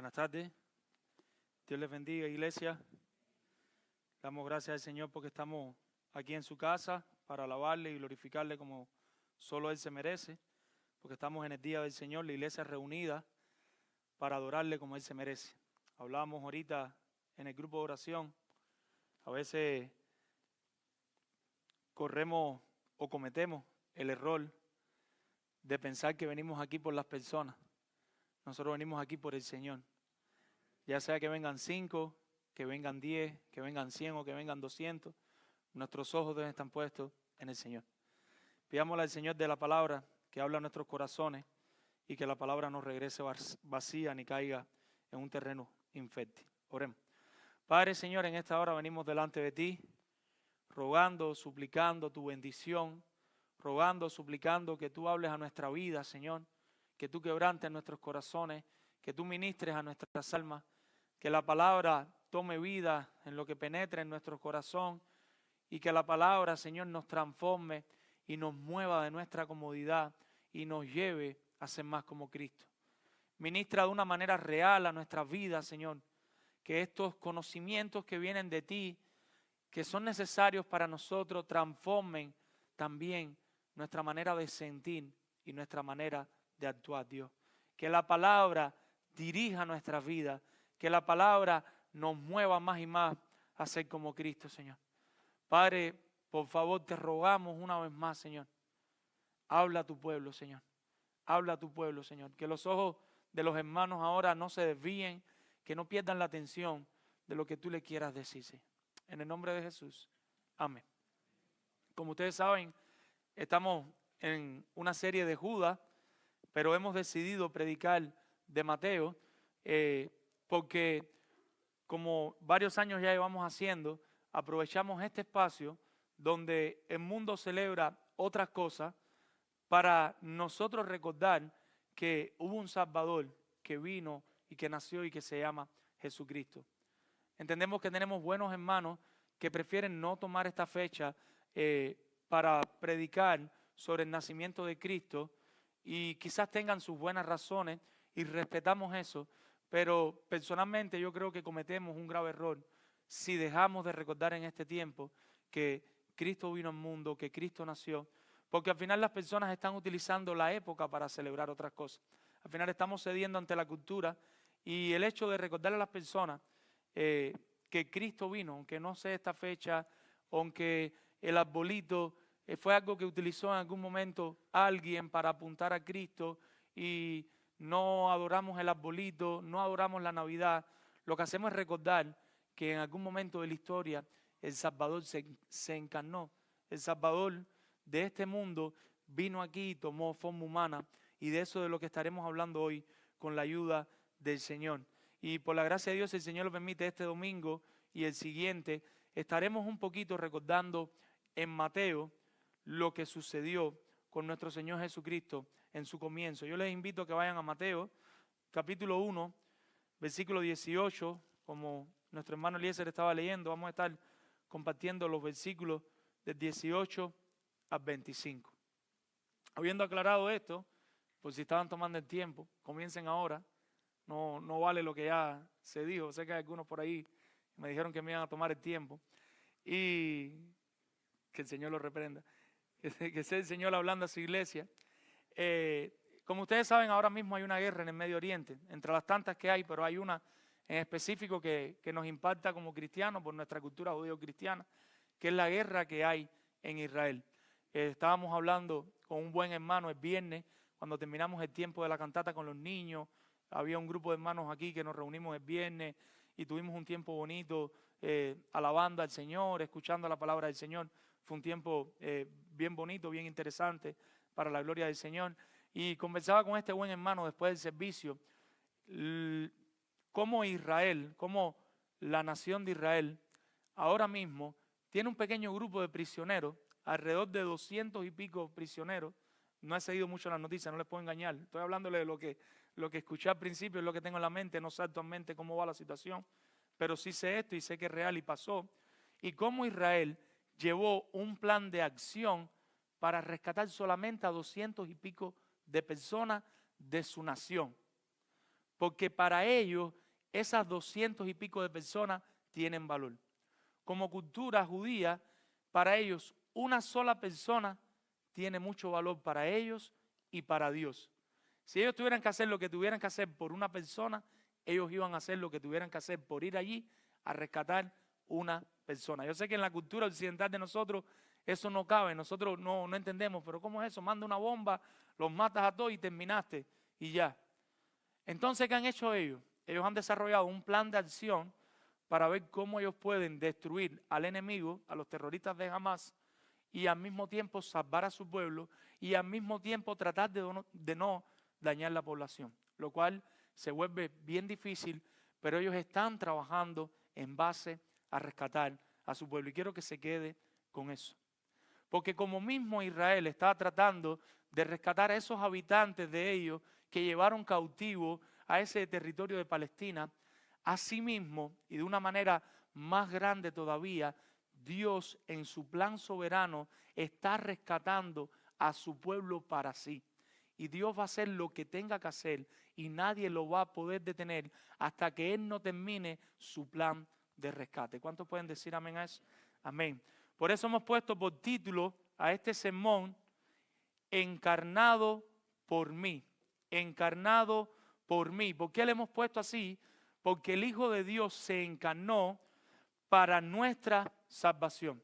Buenas tardes. Dios les bendiga, iglesia. Damos gracias al Señor porque estamos aquí en su casa para alabarle y glorificarle como solo Él se merece, porque estamos en el día del Señor, la iglesia reunida para adorarle como Él se merece. Hablábamos ahorita en el grupo de oración, a veces corremos o cometemos el error de pensar que venimos aquí por las personas. Nosotros venimos aquí por el Señor. Ya sea que vengan 5, que vengan 10, que vengan 100 o que vengan 200, nuestros ojos deben estar puestos en el Señor. Pidámosle al Señor de la palabra que habla a nuestros corazones y que la palabra no regrese vacía ni caiga en un terreno infértil. Oremos. Padre, Señor, en esta hora venimos delante de ti, rogando, suplicando tu bendición, rogando, suplicando que tú hables a nuestra vida, Señor, que tú quebrantes nuestros corazones, que tú ministres a nuestras almas, que la palabra tome vida en lo que penetra en nuestro corazón y que la palabra, Señor, nos transforme y nos mueva de nuestra comodidad y nos lleve a ser más como Cristo. Ministra de una manera real a nuestras vidas, Señor, que estos conocimientos que vienen de ti, que son necesarios para nosotros, transformen también nuestra manera de sentir y nuestra manera de actuar, Dios. Que la palabra dirija nuestras vidas, que la palabra nos mueva más y más a ser como Cristo, Señor. Padre, por favor, te rogamos una vez más, Señor. Habla a tu pueblo, Señor. Habla a tu pueblo, Señor. Que los ojos de los hermanos ahora no se desvíen, que no pierdan la atención de lo que tú le quieras decir, Señor. En el nombre de Jesús. Amén. Como ustedes saben, estamos en una serie de Judas, pero hemos decidido predicar de Mateo porque como varios años ya llevamos haciendo, aprovechamos este espacio donde el mundo celebra otras cosas para nosotros recordar que hubo un Salvador que vino y que nació y que se llama Jesucristo. Entendemos que tenemos buenos hermanos que prefieren no tomar esta fecha para predicar sobre el nacimiento de Cristo y quizás tengan sus buenas razones y respetamos eso, pero personalmente yo creo que cometemos un grave error si dejamos de recordar en este tiempo que Cristo vino al mundo, que Cristo nació, porque al final las personas están utilizando la época para celebrar otras cosas. Al final estamos cediendo ante la cultura y el hecho de recordarle a las personas que Cristo vino, aunque no sé esta fecha, aunque el arbolito fue algo que utilizó en algún momento alguien para apuntar a Cristo y no adoramos el arbolito, no adoramos la Navidad, lo que hacemos es recordar que en algún momento de la historia el Salvador se encarnó, el Salvador de este mundo vino aquí y tomó forma humana y de eso de lo que estaremos hablando hoy con la ayuda del Señor. Y por la gracia de Dios, el Señor lo permite, este domingo y el siguiente, estaremos un poquito recordando en Mateo lo que sucedió con nuestro Señor Jesucristo en su comienzo. Yo les invito a que vayan a Mateo, capítulo 1, versículo 18, como nuestro hermano Eliezer estaba leyendo, vamos a estar compartiendo los versículos del 18 al 25. Habiendo aclarado esto, pues si estaban tomando el tiempo, comiencen ahora. No vale lo que ya se dijo. Sé que hay algunos por ahí me dijeron que me iban a tomar el tiempo. Y que el Señor lo reprenda. Que sea el Señor hablando a su iglesia. Como ustedes saben, ahora mismo hay una guerra en el Medio Oriente. Entre las tantas que hay, pero hay una en específico que nos impacta como cristianos por nuestra cultura judío-cristiana, que es la guerra que hay en Israel. Estábamos hablando con un buen hermano el viernes, cuando terminamos el tiempo de la cantata con los niños. Había un grupo de hermanos aquí que nos reunimos el viernes y tuvimos un tiempo bonito alabando al Señor, escuchando la palabra del Señor. Fue un tiempo bien bonito, bien interesante para la gloria del Señor. Y conversaba con este buen hermano después del servicio, cómo Israel, cómo la nación de Israel ahora mismo tiene un pequeño grupo de prisioneros, alrededor de 200 y pico prisioneros. No he seguido mucho las noticias, no les puedo engañar. Estoy hablándole de lo que escuché al principio, es lo que tengo en la mente. No sé actualmente cómo va la situación, pero sí sé esto y sé que es real y pasó. Y cómo Israel llevó un plan de acción para rescatar solamente a 200 y pico de personas de su nación. porque para ellos esas 200 y pico de personas tienen valor. Como cultura judía, para ellos una sola persona tiene mucho valor para ellos y para Dios. Si ellos tuvieran que hacer lo que tuvieran que hacer por una persona, ellos iban a hacer lo que tuvieran que hacer por ir allí a rescatar una persona. Yo sé que en la cultura occidental de nosotros eso no cabe, nosotros no entendemos, pero ¿cómo es eso? Manda una bomba, los matas a todos y terminaste y ya. Entonces, ¿qué han hecho ellos? Ellos han desarrollado un plan de acción para ver cómo ellos pueden destruir al enemigo, a los terroristas de Hamas, y al mismo tiempo salvar a su pueblo y al mismo tiempo tratar de no dañar la población, lo cual se vuelve bien difícil, pero ellos están trabajando en base a rescatar a su pueblo y quiero que se quede con eso. Porque como mismo Israel estaba tratando de rescatar a esos habitantes de ellos que llevaron cautivo a ese territorio de Palestina, asimismo y de una manera más grande todavía, Dios en su plan soberano está rescatando a su pueblo para sí. Y Dios va a hacer lo que tenga que hacer y nadie lo va a poder detener hasta que Él no termine su plan de rescate. ¿Cuántos pueden decir amén a eso? Amén. Por eso hemos puesto por título a este sermón, Encarnado por mí. Encarnado por mí. ¿Por qué le hemos puesto así? Porque el Hijo de Dios se encarnó para nuestra salvación.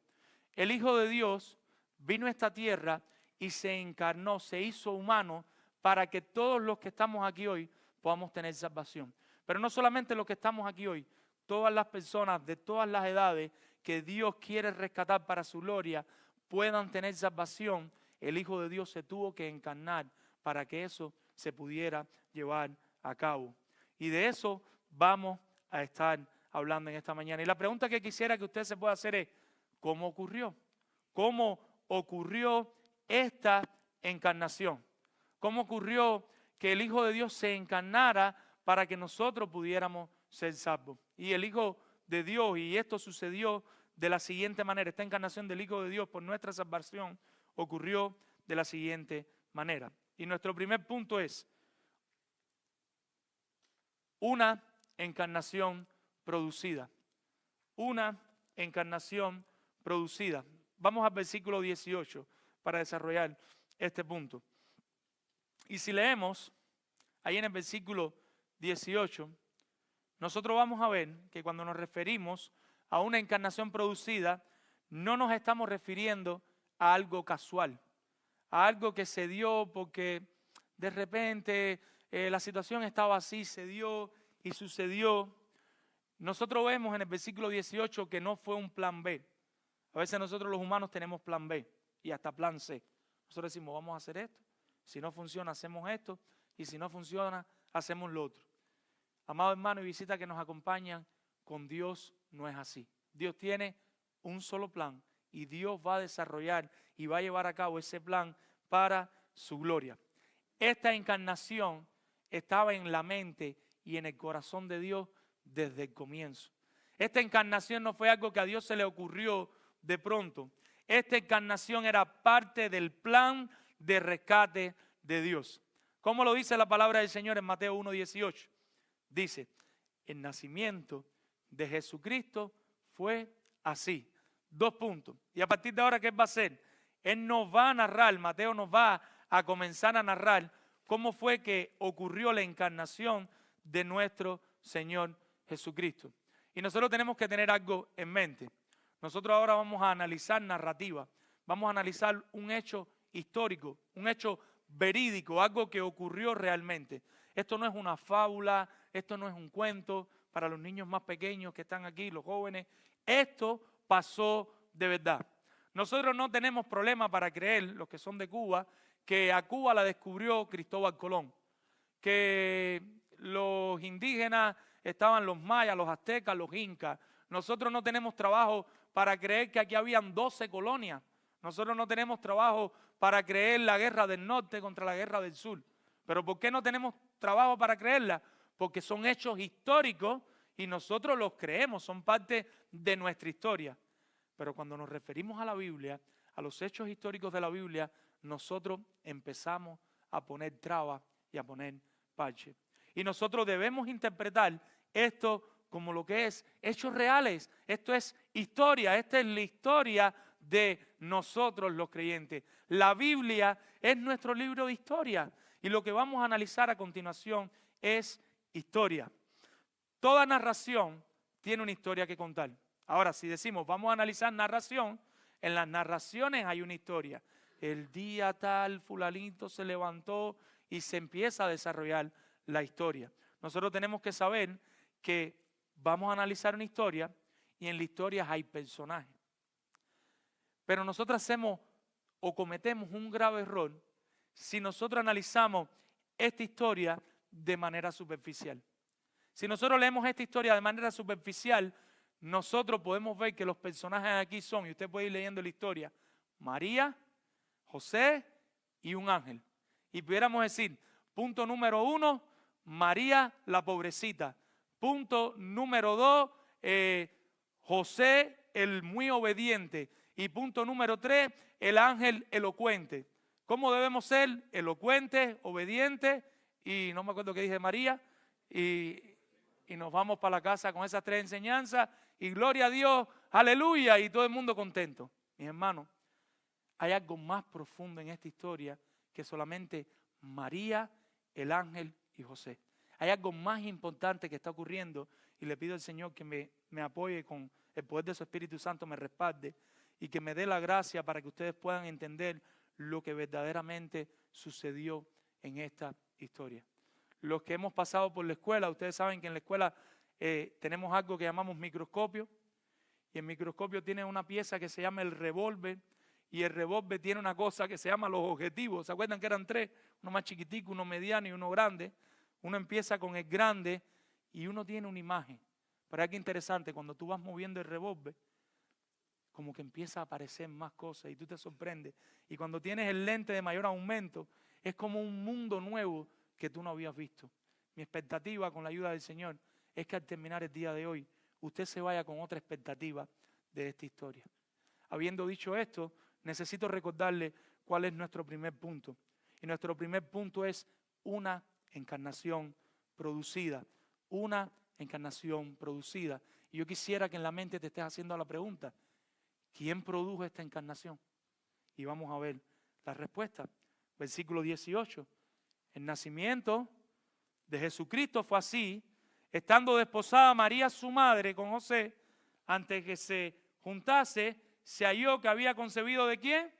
El Hijo de Dios vino a esta tierra y se encarnó, se hizo humano para que todos los que estamos aquí hoy podamos tener salvación. Pero no solamente los que estamos aquí hoy, todas las personas de todas las edades que Dios quiere rescatar para su gloria puedan tener salvación. El Hijo de Dios se tuvo que encarnar para que eso se pudiera llevar a cabo. Y de eso vamos a estar hablando en esta mañana. Y la pregunta que quisiera que usted se pueda hacer es, ¿cómo ocurrió? ¿Cómo ocurrió esta encarnación? ¿Cómo ocurrió que el Hijo de Dios se encarnara para que nosotros pudiéramos ser salvos? Y el Hijo de Dios, y esto sucedió de la siguiente manera, esta encarnación del Hijo de Dios por nuestra salvación ocurrió de la siguiente manera. Y nuestro primer punto es una encarnación producida. Una encarnación producida. Vamos al versículo 18 para desarrollar este punto. Y si leemos ahí en el versículo 18, nosotros vamos a ver que cuando nos referimos a una encarnación producida, no nos estamos refiriendo a algo casual, a algo que se dio porque de repente la situación estaba así, se dio y sucedió. Nosotros vemos en el versículo 18 que no fue un plan B. A veces nosotros los humanos tenemos plan B y hasta plan C. Nosotros decimos, vamos a hacer esto, si no funciona hacemos esto y si no funciona hacemos lo otro. Amado hermano y visita que nos acompañan, con Dios no es así. Dios tiene un solo plan y Dios va a desarrollar y va a llevar a cabo ese plan para su gloria. Esta encarnación estaba en la mente y en el corazón de Dios desde el comienzo. Esta encarnación no fue algo que a Dios se le ocurrió de pronto. Esta encarnación era parte del plan de rescate de Dios. ¿Cómo lo dice la palabra del Señor en Mateo 1:18? Dice, el nacimiento de Jesucristo fue así. 2 puntos. Y a partir de ahora, ¿qué va a hacer? Él nos va a narrar, Mateo nos va a comenzar a narrar cómo fue que ocurrió la encarnación de nuestro Señor Jesucristo. Y nosotros tenemos que tener algo en mente. Nosotros ahora vamos a analizar narrativa, vamos a analizar un hecho histórico, un hecho verídico, algo que ocurrió realmente. Esto no es una fábula, esto no es un cuento para los niños más pequeños que están aquí, los jóvenes. Esto pasó de verdad. Nosotros no tenemos problema para creer, los que son de Cuba, que a Cuba la descubrió Cristóbal Colón, que los indígenas estaban los mayas, los aztecas, los incas. Nosotros no tenemos trabajo para creer que aquí habían 12 colonias. Nosotros no tenemos trabajo para creer la guerra del norte contra la guerra del sur. ¿Pero por qué no tenemos trabajo para creerla? Porque son hechos históricos y nosotros los creemos, son parte de nuestra historia. Pero cuando nos referimos a la Biblia, a los hechos históricos de la Biblia, nosotros empezamos a poner trabas y a poner parches. Y nosotros debemos interpretar esto como lo que es hechos reales. Esto es historia, esta es la historia de nosotros los creyentes. La Biblia es nuestro libro de historia y lo que vamos a analizar a continuación es historia. Toda narración tiene una historia que contar. Ahora, si decimos vamos a analizar narración, en las narraciones hay una historia. El día tal, fulanito se levantó y se empieza a desarrollar la historia. Nosotros tenemos que saber que vamos a analizar una historia y en la historia hay personajes. Pero nosotros hacemos o cometemos un grave error si nosotros analizamos esta historia de manera superficial. Si nosotros leemos esta historia de manera superficial, nosotros podemos ver que los personajes aquí son, y usted puede ir leyendo la historia, María, José y un ángel. Y pudiéramos decir, punto número 1, María la pobrecita. Punto número 2, José el muy obediente. Y punto número 3, el ángel elocuente. ¿Cómo debemos ser? Elocuente, obediente y no me acuerdo qué dije María. Y nos vamos para la casa con esas 3 enseñanzas y gloria a Dios, aleluya, y todo el mundo contento. Mis hermanos, hay algo más profundo en esta historia que solamente María, el ángel y José. Hay algo más importante que está ocurriendo y le pido al Señor que me apoye con el poder de su Espíritu Santo, me respalde y que me dé la gracia para que ustedes puedan entender lo que verdaderamente sucedió en esta historia. Los que hemos pasado por la escuela, ustedes saben que en la escuela tenemos algo que llamamos microscopio y el microscopio tiene una pieza que se llama el revólver y el revólver tiene una cosa que se llama los objetivos. ¿Se acuerdan que eran 3? Uno más chiquitico, uno mediano y uno grande. Uno empieza con el grande y uno tiene una imagen. Pero es que interesante, cuando tú vas moviendo el revólver, como que empieza a aparecer más cosas y tú te sorprendes. Y cuando tienes el lente de mayor aumento, es como un mundo nuevo que tú no habías visto. Mi expectativa con la ayuda del Señor es que al terminar el día de hoy, usted se vaya con otra expectativa de esta historia. Habiendo dicho esto, necesito recordarle cuál es nuestro primer punto. Y nuestro primer punto es una encarnación producida. Una encarnación producida. Y yo quisiera que en la mente te estés haciendo la pregunta, ¿quién produjo esta encarnación? Y vamos a ver la respuesta. Versículo 18. El nacimiento de Jesucristo fue así, estando desposada María su madre con José, antes que se juntase, se halló que había concebido ¿de quién?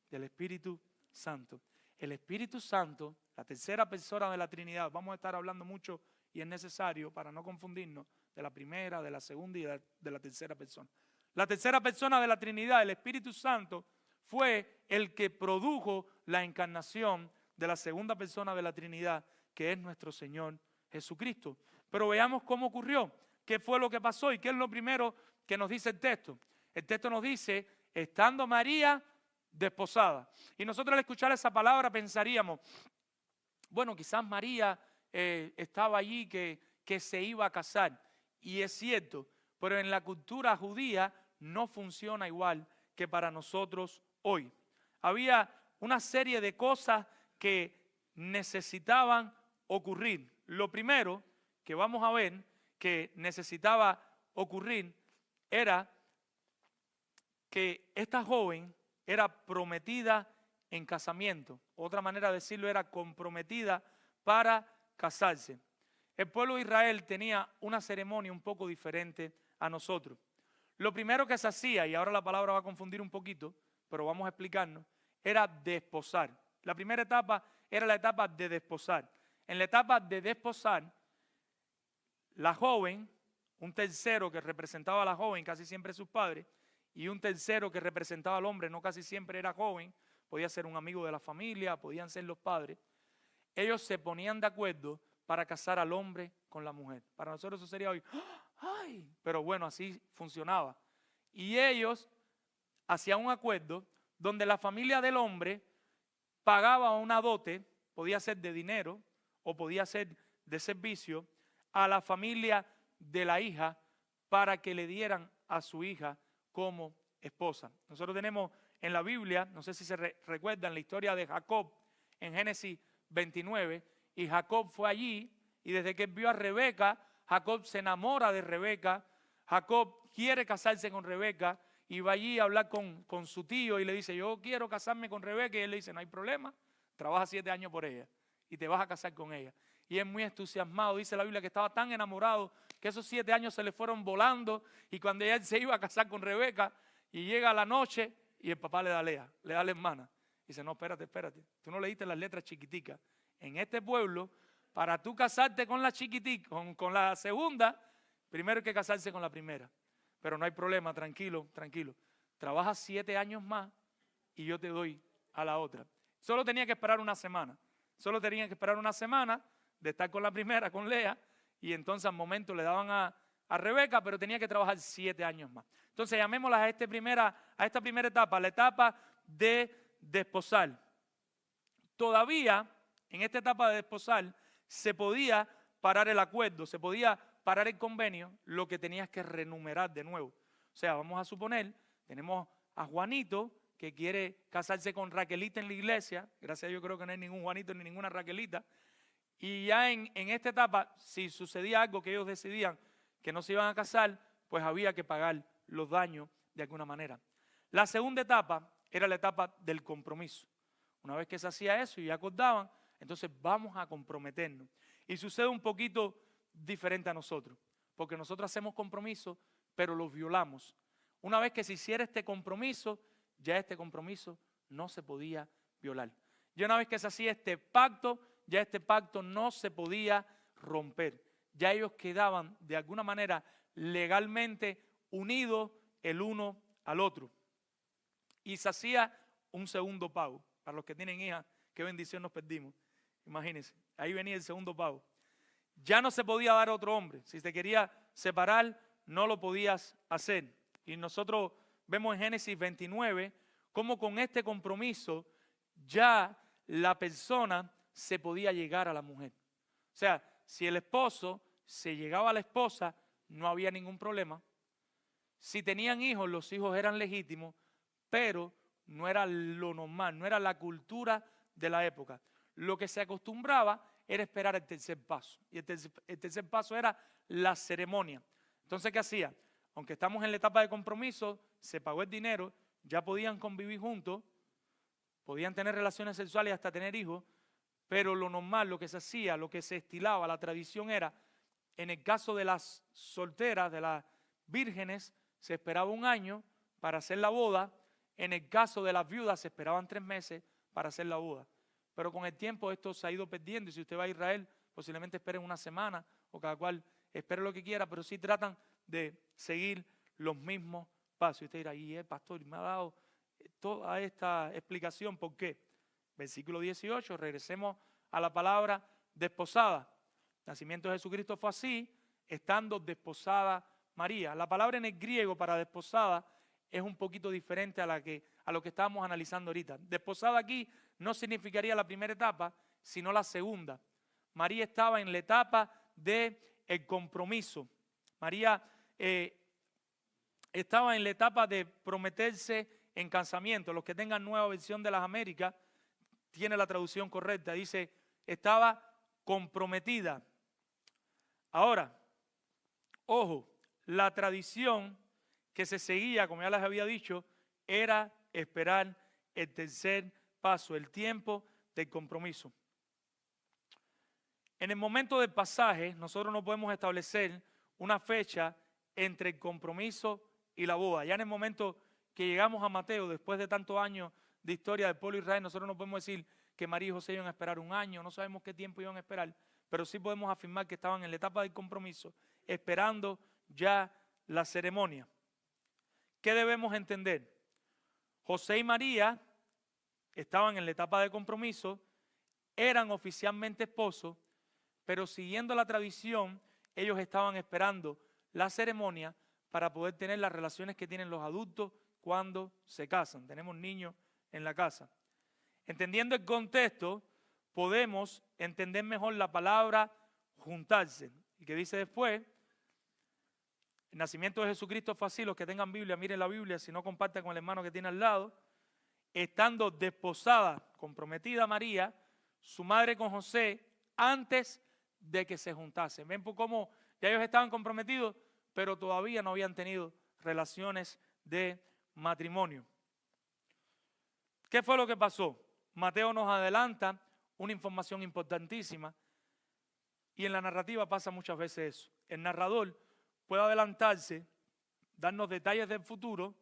Del Espíritu Santo. El Espíritu Santo, la tercera persona de la Trinidad, vamos a estar hablando mucho y es necesario para no confundirnos de la primera, de la segunda y de la tercera persona. La tercera persona de la Trinidad, el Espíritu Santo, fue el que produjo la encarnación de la segunda persona de la Trinidad, que es nuestro Señor Jesucristo. Pero veamos cómo ocurrió, qué fue lo que pasó y qué es lo primero que nos dice el texto. El texto nos dice, estando María desposada. Y nosotros al escuchar esa palabra pensaríamos, bueno, quizás María estaba allí que se iba a casar. Y es cierto, pero en la cultura judía no funciona igual que para nosotros hoy. Había una serie de cosas que necesitaban ocurrir. Lo primero que vamos a ver que necesitaba ocurrir era que esta joven era prometida en casamiento. Otra manera de decirlo era comprometida para casarse. El pueblo de Israel tenía una ceremonia un poco diferente a nosotros. Lo primero que se hacía, y ahora la palabra va a confundir un poquito, pero vamos a explicarnos, era desposar. La primera etapa era la etapa de desposar. En la etapa de desposar, la joven, un tercero que representaba a la joven, casi siempre sus padres, y un tercero que representaba al hombre, no casi siempre era joven, podía ser un amigo de la familia, podían ser los padres. Ellos se ponían de acuerdo para casar al hombre con la mujer. Para nosotros eso sería hoy, ¡ay! Pero bueno, así funcionaba. Y ellos hacían un acuerdo donde la familia del hombre pagaba una dote, podía ser de dinero o podía ser de servicio, a la familia de la hija para que le dieran a su hija como esposa. Nosotros tenemos en la Biblia, no sé si se recuerdan la historia de Jacob en Génesis 29, y Jacob fue allí y desde que él vio a Rebeca, Jacob se enamora de Rebeca. Jacob quiere casarse con Rebeca y va allí a hablar con su tío y le dice, yo quiero casarme con Rebeca, y él le dice, no hay problema, trabaja 7 años por ella y te vas a casar con ella. Y es muy entusiasmado, dice la Biblia que estaba tan enamorado que esos 7 años se le fueron volando, y cuando ella se iba a casar con Rebeca y llega la noche y el papá le da Lea, le da la hermana. Dice, no, espérate, tú no leíste las letras chiquiticas. En este pueblo, para tú casarte con la chiquitica, con la segunda, primero hay que casarse con la primera. Pero no hay problema, tranquilo, tranquilo. Trabaja 7 años más y yo te doy a la otra. Solo tenía que esperar una semana. Solo tenía que esperar una semana de estar con la primera, con Lea, y entonces al momento le daban a Rebeca, pero tenía que trabajar 7 años más. Entonces llamémosla a esta primera etapa, la etapa de desposar. Todavía en esta etapa de desposar se podía parar el acuerdo, se podía parar el convenio, lo que tenías que renumerar de nuevo. O sea, vamos a suponer, tenemos a Juanito que quiere casarse con Raquelita en la iglesia. Gracias a Dios creo que no hay ningún Juanito ni ninguna Raquelita. Y ya en esta etapa, si sucedía algo que ellos decidían que no se iban a casar, pues había que pagar los daños de alguna manera. La segunda etapa era la etapa del compromiso. Una vez que se hacía eso y acordaban, entonces vamos a comprometernos. Y sucede un poquito diferente a nosotros, porque nosotros hacemos compromisos, pero los violamos. Una vez que se hiciera este compromiso, ya este compromiso no se podía violar. Ya una vez que se hacía este pacto, ya este pacto no se podía romper. Ya ellos quedaban de alguna manera legalmente unidos el uno al otro. Y se hacía un segundo pago. Para los que tienen hijas, qué bendición nos perdimos. Imagínense, ahí venía el segundo pago. Ya no se podía dar a otro hombre. Si te quería separar, no lo podías hacer. Y nosotros vemos en Génesis 29 cómo con este compromiso ya la persona se podía llegar a la mujer. O sea, si el esposo se llegaba a la esposa, no había ningún problema. Si tenían hijos, los hijos eran legítimos, pero no era lo normal, no era la cultura de la época. Lo que se acostumbraba era esperar el tercer paso. Y el tercer paso era la ceremonia. Entonces, ¿qué hacía? Aunque estamos en la etapa de compromiso, se pagó el dinero, ya podían convivir juntos, podían tener relaciones sexuales y hasta tener hijos, pero lo normal, lo que se hacía, lo que se estilaba, la tradición era, en el caso de las solteras, de las vírgenes, se esperaba 1 año para hacer la boda. En el caso de las viudas se esperaban 3 meses para hacer la boda. Pero con el tiempo esto se ha ido perdiendo, y si usted va a Israel, posiblemente esperen 1 semana, o cada cual espere lo que quiera, pero sí tratan de seguir los mismos pasos. Y usted dirá, y el pastor me ha dado toda esta explicación, ¿por qué? Versículo 18, regresemos a la palabra desposada. El nacimiento de Jesucristo fue así, estando desposada María. La palabra en el griego para desposada es un poquito diferente a lo que estábamos analizando ahorita. Desposada aquí no significaría la primera etapa, sino la segunda. María estaba en la etapa del compromiso. María estaba en la etapa de prometerse en casamiento. Los que tengan nueva versión de las Américas, tiene la traducción correcta. Dice, estaba comprometida. Ahora, ojo, la tradición que se seguía, como ya les había dicho, era esperar el tercer paso, el tiempo del compromiso. En el momento del pasaje, nosotros no podemos establecer una fecha entre el compromiso y la boda. Ya en el momento que llegamos a Mateo, después de tantos años de historia del pueblo de Israel, nosotros no podemos decir que María y José iban a esperar 1 año, no sabemos qué tiempo iban a esperar, pero sí podemos afirmar que estaban en la etapa del compromiso, esperando ya la ceremonia. ¿Qué debemos entender? José y María estaban en la etapa de compromiso, eran oficialmente esposos, pero siguiendo la tradición, ellos estaban esperando la ceremonia para poder tener las relaciones que tienen los adultos cuando se casan. Tenemos niños en la casa. Entendiendo el contexto, podemos entender mejor la palabra juntarse. Y que dice después, el nacimiento de Jesucristo fue así. Los que tengan Biblia, miren la Biblia, si no compartan con el hermano que tiene al lado. Estando desposada, comprometida María, su madre con José, antes de que se juntasen. Ven por cómo ya ellos estaban comprometidos, pero todavía no habían tenido relaciones de matrimonio. ¿Qué fue lo que pasó? Mateo nos adelanta una información importantísima y en la narrativa pasa muchas veces eso. El narrador puede adelantarse, darnos detalles del futuro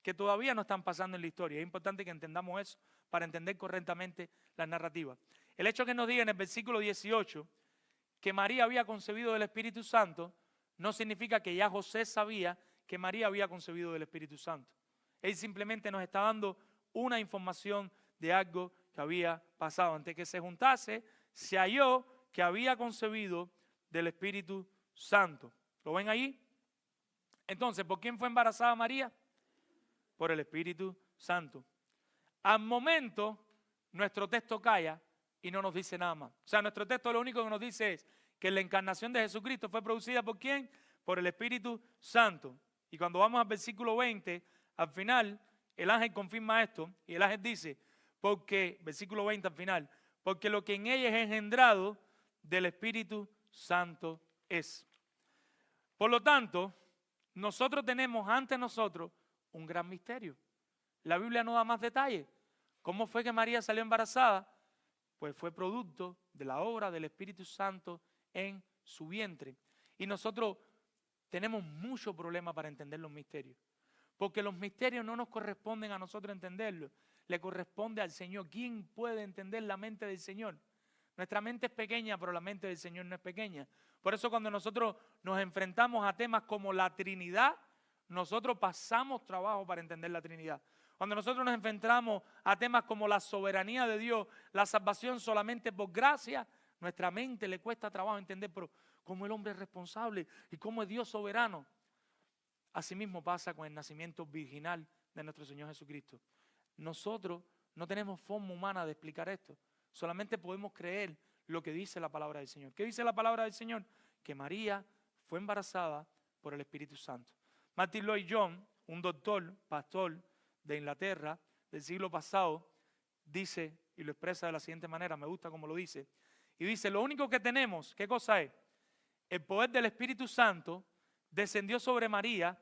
que todavía no están pasando en la historia. Es importante que entendamos eso para entender correctamente la narrativa. El hecho que nos diga en el versículo 18 que María había concebido del Espíritu Santo no significa que ya José sabía que María había concebido del Espíritu Santo. Él simplemente nos está dando una información de algo que había pasado. Antes que se juntase, se halló que había concebido del Espíritu Santo. ¿Lo ven ahí? Entonces, ¿por quién fue embarazada María? Por el Espíritu Santo. Al momento, nuestro texto calla y no nos dice nada más. O sea, nuestro texto lo único que nos dice es que la encarnación de Jesucristo fue producida ¿por quién? Por el Espíritu Santo. Y cuando vamos al versículo 20, al final, el ángel confirma esto y el ángel dice, porque, versículo 20 al final, porque lo que en ella es engendrado del Espíritu Santo es. Por lo tanto, nosotros tenemos ante nosotros un gran misterio. La Biblia no da más detalles. ¿Cómo fue que María salió embarazada? Pues fue producto de la obra del Espíritu Santo en su vientre. Y nosotros tenemos mucho problema para entender los misterios. Porque los misterios no nos corresponden a nosotros entenderlos. Le corresponde al Señor. ¿Quién puede entender la mente del Señor? Nuestra mente es pequeña, pero la mente del Señor no es pequeña. Por eso cuando nosotros nos enfrentamos a temas como la Trinidad, nosotros pasamos trabajo para entender la Trinidad. Cuando nosotros nos enfrentamos a temas como la soberanía de Dios, la salvación solamente por gracia, nuestra mente le cuesta trabajo entender, pero cómo el hombre es responsable y cómo es Dios soberano. Asimismo pasa con el nacimiento virginal de nuestro Señor Jesucristo. Nosotros no tenemos forma humana de explicar esto. Solamente podemos creer lo que dice la palabra del Señor. ¿Qué dice la palabra del Señor? Que María fue embarazada por el Espíritu Santo. Martin Lloyd-Jones, un doctor, pastor de Inglaterra del siglo pasado, dice y lo expresa de la siguiente manera, me gusta cómo lo dice, y dice, lo único que tenemos, ¿qué cosa es? El poder del Espíritu Santo descendió sobre María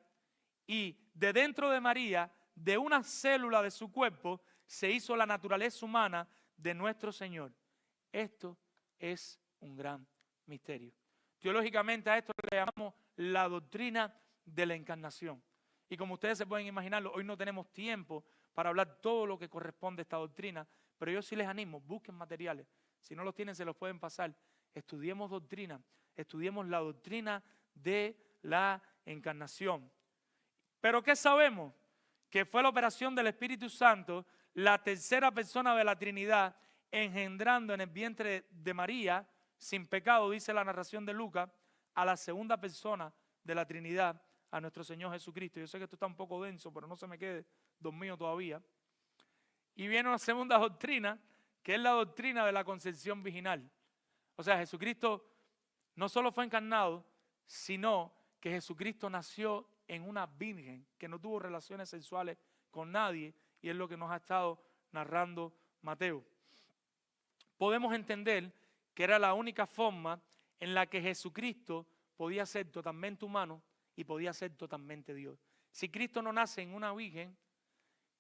y de dentro de María, de una célula de su cuerpo, se hizo la naturaleza humana de nuestro Señor. Esto es un gran misterio. Teológicamente a esto le llamamos la doctrina de la encarnación. Y como ustedes se pueden imaginar, hoy no tenemos tiempo para hablar todo lo que corresponde a esta doctrina, pero yo sí les animo, busquen materiales. Si no los tienen, se los pueden pasar. Estudiemos doctrina, estudiemos la doctrina de la encarnación. ¿Pero qué sabemos? Que fue la operación del Espíritu Santo, la tercera persona de la Trinidad, engendrando en el vientre de María, sin pecado, dice la narración de Lucas, a la segunda persona de la Trinidad, a nuestro Señor Jesucristo. Yo sé que esto está un poco denso, pero no se me quede dormido todavía. Y viene una segunda doctrina, que es la doctrina de la concepción virginal. O sea, Jesucristo no solo fue encarnado, sino que Jesucristo nació en una virgen que no tuvo relaciones sexuales con nadie, y es lo que nos ha estado narrando Mateo. Podemos entender que era la única forma en la que Jesucristo podía ser totalmente humano y podía ser totalmente Dios. Si Cristo no nace en una virgen,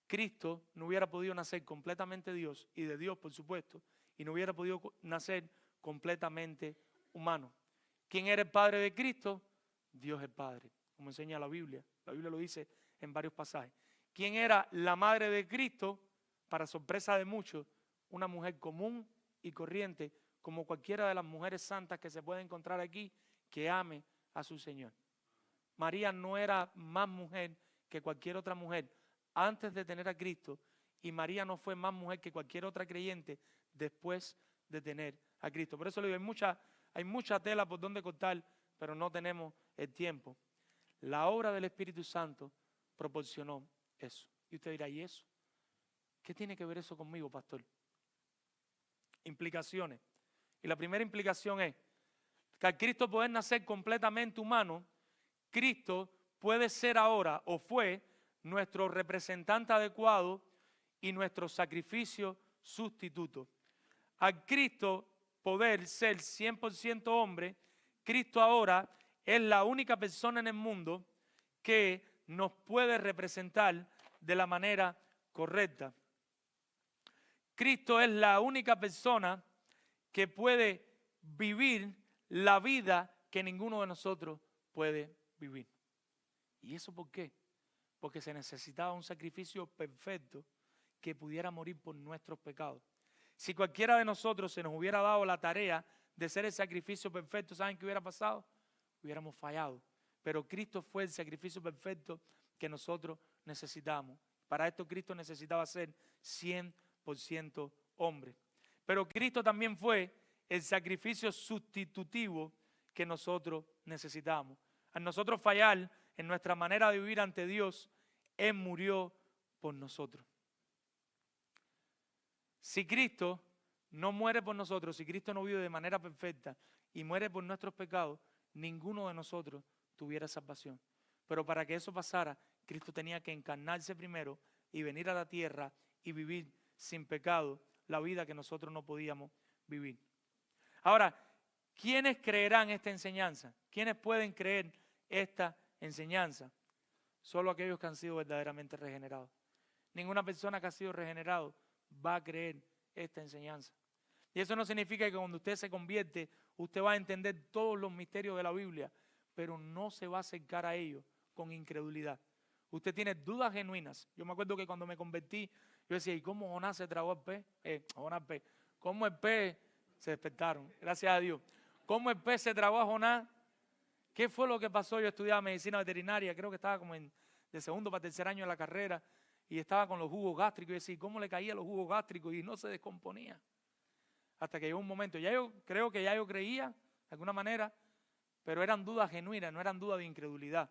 Cristo no hubiera podido nacer completamente Dios, y de Dios por supuesto, y no hubiera podido nacer completamente humano. ¿Quién era el Padre de Cristo? Dios el Padre, como enseña la Biblia. La Biblia lo dice en varios pasajes. ¿Quién era la madre de Cristo? Para sorpresa de muchos, una mujer común y corriente, como cualquiera de las mujeres santas que se puede encontrar aquí, que ame a su Señor. María no era más mujer que cualquier otra mujer antes de tener a Cristo, y María no fue más mujer que cualquier otra creyente después de tener a Cristo. Por eso le digo, hay mucha tela por donde cortar, pero no tenemos el tiempo. La obra del Espíritu Santo proporcionó eso. Y usted dirá, ¿y eso? ¿Qué tiene que ver eso conmigo, pastor? Implicaciones. Y la primera implicación es que al Cristo poder nacer completamente humano, Cristo puede ser ahora, o fue, nuestro representante adecuado y nuestro sacrificio sustituto. Al Cristo poder ser 100% hombre, Cristo ahora es la única persona en el mundo que nos puede representar de la manera correcta. Cristo es la única persona que puede vivir la vida que ninguno de nosotros puede vivir. ¿Y eso por qué? Porque se necesitaba un sacrificio perfecto que pudiera morir por nuestros pecados. Si cualquiera de nosotros se nos hubiera dado la tarea de ser el sacrificio perfecto, ¿saben qué hubiera pasado? Hubiéramos fallado. Pero Cristo fue el sacrificio perfecto que nosotros necesitamos. Para esto Cristo necesitaba ser 100% hombre. Pero Cristo también fue el sacrificio sustitutivo que nosotros necesitamos. Al nosotros fallar en nuestra manera de vivir ante Dios, Él murió por nosotros. Si Cristo no muere por nosotros, si Cristo no vive de manera perfecta y muere por nuestros pecados, ninguno de nosotros tuviera salvación. Pero para que eso pasara, Cristo tenía que encarnarse primero y venir a la tierra y vivir sin pecado la vida que nosotros no podíamos vivir. Ahora, ¿quiénes creerán esta enseñanza? ¿Quiénes pueden creer esta enseñanza? Solo aquellos que han sido verdaderamente regenerados. Ninguna persona que ha sido regenerado va a creer esta enseñanza. Y eso no significa que cuando usted se convierte, usted va a entender todos los misterios de la Biblia, pero no se va a acercar a ellos con incredulidad. Usted tiene dudas genuinas. Yo me acuerdo que cuando me convertí, yo decía, ¿y cómo Jonás se tragó el pez? ¿Cómo el pez? Se despertaron, gracias a Dios. ¿Cómo el pez se tragó a Jonás? ¿Qué fue lo que pasó? Yo estudiaba medicina veterinaria, creo que estaba como de segundo para tercer año de la carrera, y estaba con los jugos gástricos, y decía, ¿cómo le caían los jugos gástricos? Y no se descomponía. Hasta que llegó un momento, ya yo creo que ya yo creía, de alguna manera, pero eran dudas genuinas, no eran dudas de incredulidad.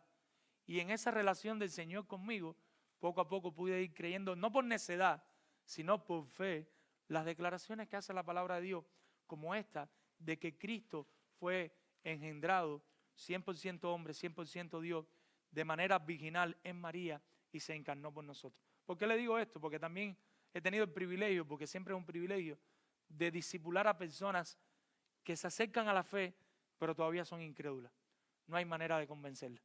Y en esa relación del Señor conmigo, poco a poco pude ir creyendo, no por necedad, sino por fe, las declaraciones que hace la palabra de Dios, como esta, de que Cristo fue engendrado 100% hombre, 100% Dios, de manera virginal en María y se encarnó por nosotros. ¿Por qué le digo esto? Porque también he tenido el privilegio, porque siempre es un privilegio, de discipular a personas que se acercan a la fe, pero todavía son incrédulas. No hay manera de convencerlas.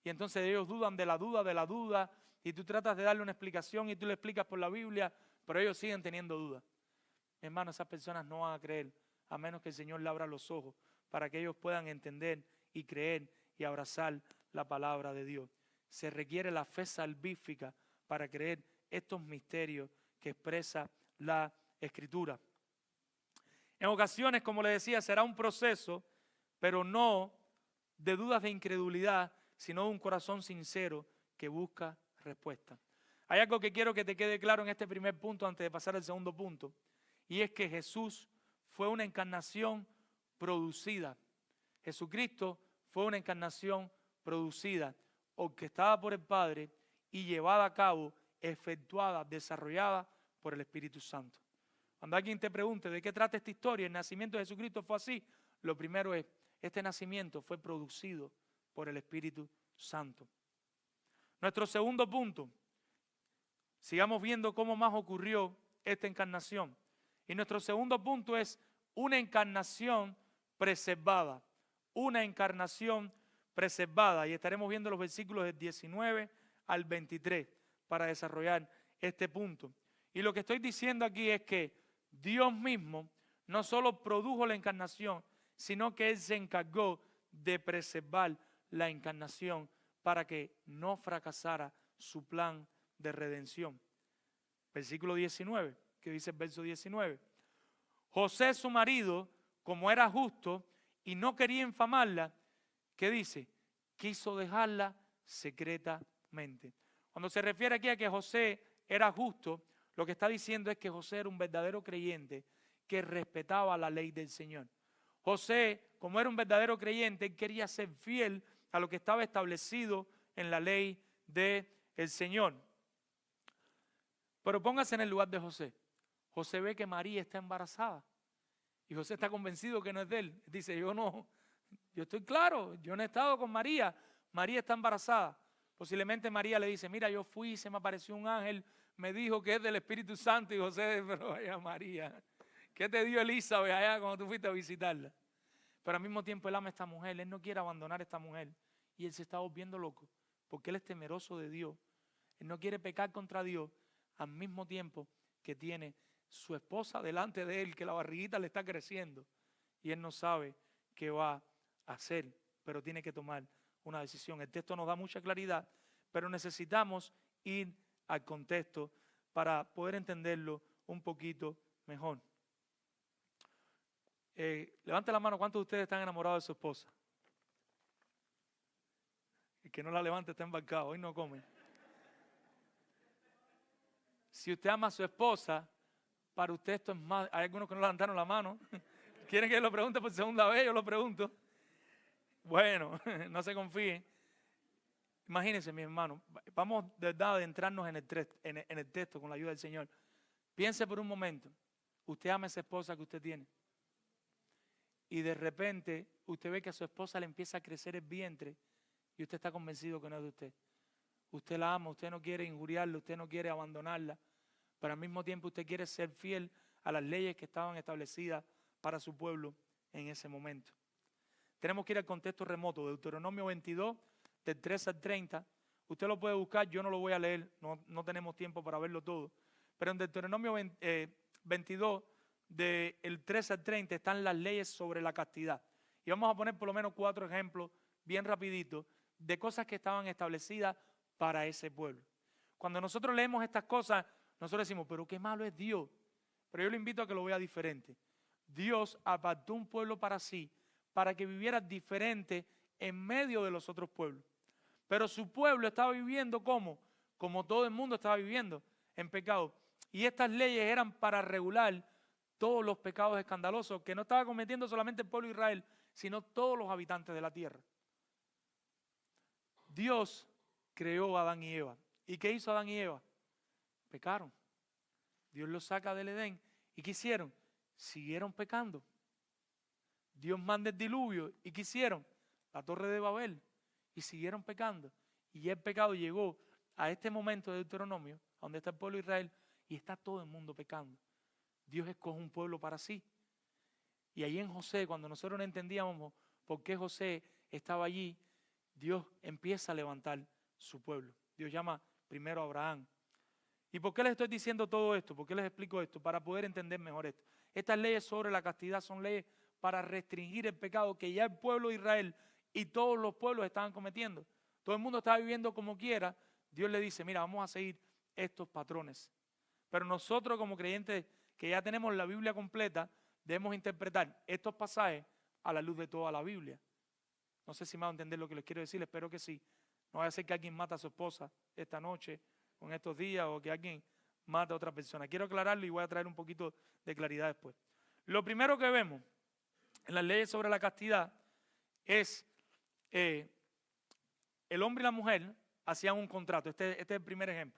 Y entonces ellos dudan de la duda, y tú tratas de darle una explicación y tú le explicas por la Biblia, pero ellos siguen teniendo dudas. Mi hermano, esas personas no van a creer, a menos que el Señor le abra los ojos para que ellos puedan entender y creer y abrazar la palabra de Dios. Se requiere la fe salvífica para creer estos misterios que expresa la Escritura. En ocasiones, como le decía, será un proceso, pero no de dudas de incredulidad, sino de un corazón sincero que busca respuesta. Hay algo que quiero que te quede claro en este primer punto antes de pasar al segundo punto, y es que Jesús fue una encarnación producida. Jesucristo fue una encarnación producida, orquestada por el Padre y llevada a cabo, efectuada, desarrollada por el Espíritu Santo. Cuando alguien te pregunte de qué trata esta historia, el nacimiento de Jesucristo fue así, lo primero es, este nacimiento fue producido por el Espíritu Santo. Nuestro segundo punto, sigamos viendo cómo más ocurrió esta encarnación. Y nuestro segundo punto es una encarnación preservada. Una encarnación preservada. Y estaremos viendo los versículos del 19 al 23 para desarrollar este punto. Y lo que estoy diciendo aquí es que Dios mismo no solo produjo la encarnación, sino que Él se encargó de preservar la encarnación para que no fracasara su plan de redención. Versículo 19, que dice el verso 19. José, su marido, como era justo y no quería infamarla, ¿qué dice? Quiso dejarla secretamente. Cuando se refiere aquí a que José era justo, lo que está diciendo es que José era un verdadero creyente que respetaba la ley del Señor. José, como era un verdadero creyente, él quería ser fiel a lo que estaba establecido en la ley del Señor. Pero póngase en el lugar de José. José ve que María está embarazada y José está convencido que no es de él. Dice, yo estoy claro, yo no he estado con María. María está embarazada. Posiblemente María le dice, mira, yo fui, se me apareció un ángel, me dijo que es del Espíritu Santo, y José, pero vaya María, ¿Qué te dio Elizabeth allá cuando tú fuiste a visitarla? Pero al mismo tiempo él ama a esta mujer, él no quiere abandonar a esta mujer. Y él se está volviendo loco, porque él es temeroso de Dios. Él no quiere pecar contra Dios al mismo tiempo que tiene su esposa delante de él, que la barriguita le está creciendo. Y él no sabe qué va a hacer, pero tiene que tomar una decisión. El texto nos da mucha claridad, pero necesitamos ir al contexto para poder entenderlo un poquito mejor. Levante la mano, ¿cuántos de ustedes están enamorados de su esposa? El que no la levante está embarcado, hoy no come. Si usted ama a su esposa, para usted esto es más. Hay algunos que no levantaron la mano. ¿Quieren que lo pregunte por segunda vez? Yo lo pregunto. Bueno, no se confíen. Imagínense, mi hermano, vamos de verdad a adentrarnos en el texto con la ayuda del Señor. Piense por un momento, usted ama a esa esposa que usted tiene. Y de repente usted ve que a su esposa le empieza a crecer el vientre y usted está convencido que no es de usted. Usted la ama, usted no quiere injuriarla, usted no quiere abandonarla, pero al mismo tiempo usted quiere ser fiel a las leyes que estaban establecidas para su pueblo en ese momento. Tenemos que ir al contexto remoto, Deuteronomio 22, del 13 al 30. Usted lo puede buscar, yo no lo voy a leer, no tenemos tiempo para verlo todo. Pero en Deuteronomio 22, del 13 al 30, están las leyes sobre la castidad. Y vamos a poner por lo menos 4 ejemplos, bien rapiditos, de cosas que estaban establecidas para ese pueblo. Cuando nosotros leemos estas cosas, nosotros decimos, pero qué malo es Dios. Pero yo le invito a que lo vea diferente. Dios apartó un pueblo para sí, para que viviera diferente en medio de los otros pueblos. Pero su pueblo estaba viviendo como todo el mundo estaba viviendo, en pecado. Y estas leyes eran para regular todos los pecados escandalosos que no estaba cometiendo solamente el pueblo de Israel, sino todos los habitantes de la tierra. Dios creó a Adán y Eva. ¿Y qué hizo Adán y Eva? Pecaron. Dios los saca del Edén. ¿Y qué hicieron? Siguieron pecando. Dios manda el diluvio. ¿Y qué hicieron? La torre de Babel. Y siguieron pecando. Y el pecado llegó a este momento de Deuteronomio, donde está el pueblo de Israel, y está todo el mundo pecando. Dios escoge un pueblo para sí. Y ahí en José, cuando nosotros no entendíamos por qué José estaba allí, Dios empieza a levantar su pueblo. Dios llama primero a Abraham. ¿Y por qué les estoy diciendo todo esto? ¿Por qué les explico esto? Para poder entender mejor esto. Estas leyes sobre la castidad son leyes para restringir el pecado que ya el pueblo de Israel y todos los pueblos estaban cometiendo. Todo el mundo estaba viviendo como quiera. Dios le dice, mira, vamos a seguir estos patrones. Pero nosotros como creyentes que ya tenemos la Biblia completa, debemos interpretar estos pasajes a la luz de toda la Biblia. No sé si me van a entender lo que les quiero decir, espero que sí. No vaya a ser que alguien mate a su esposa esta noche o en estos días o que alguien mate a otra persona. Quiero aclararlo y voy a traer un poquito de claridad después. Lo primero que vemos en las leyes sobre la castidad es el hombre y la mujer hacían un contrato. Este es el primer ejemplo.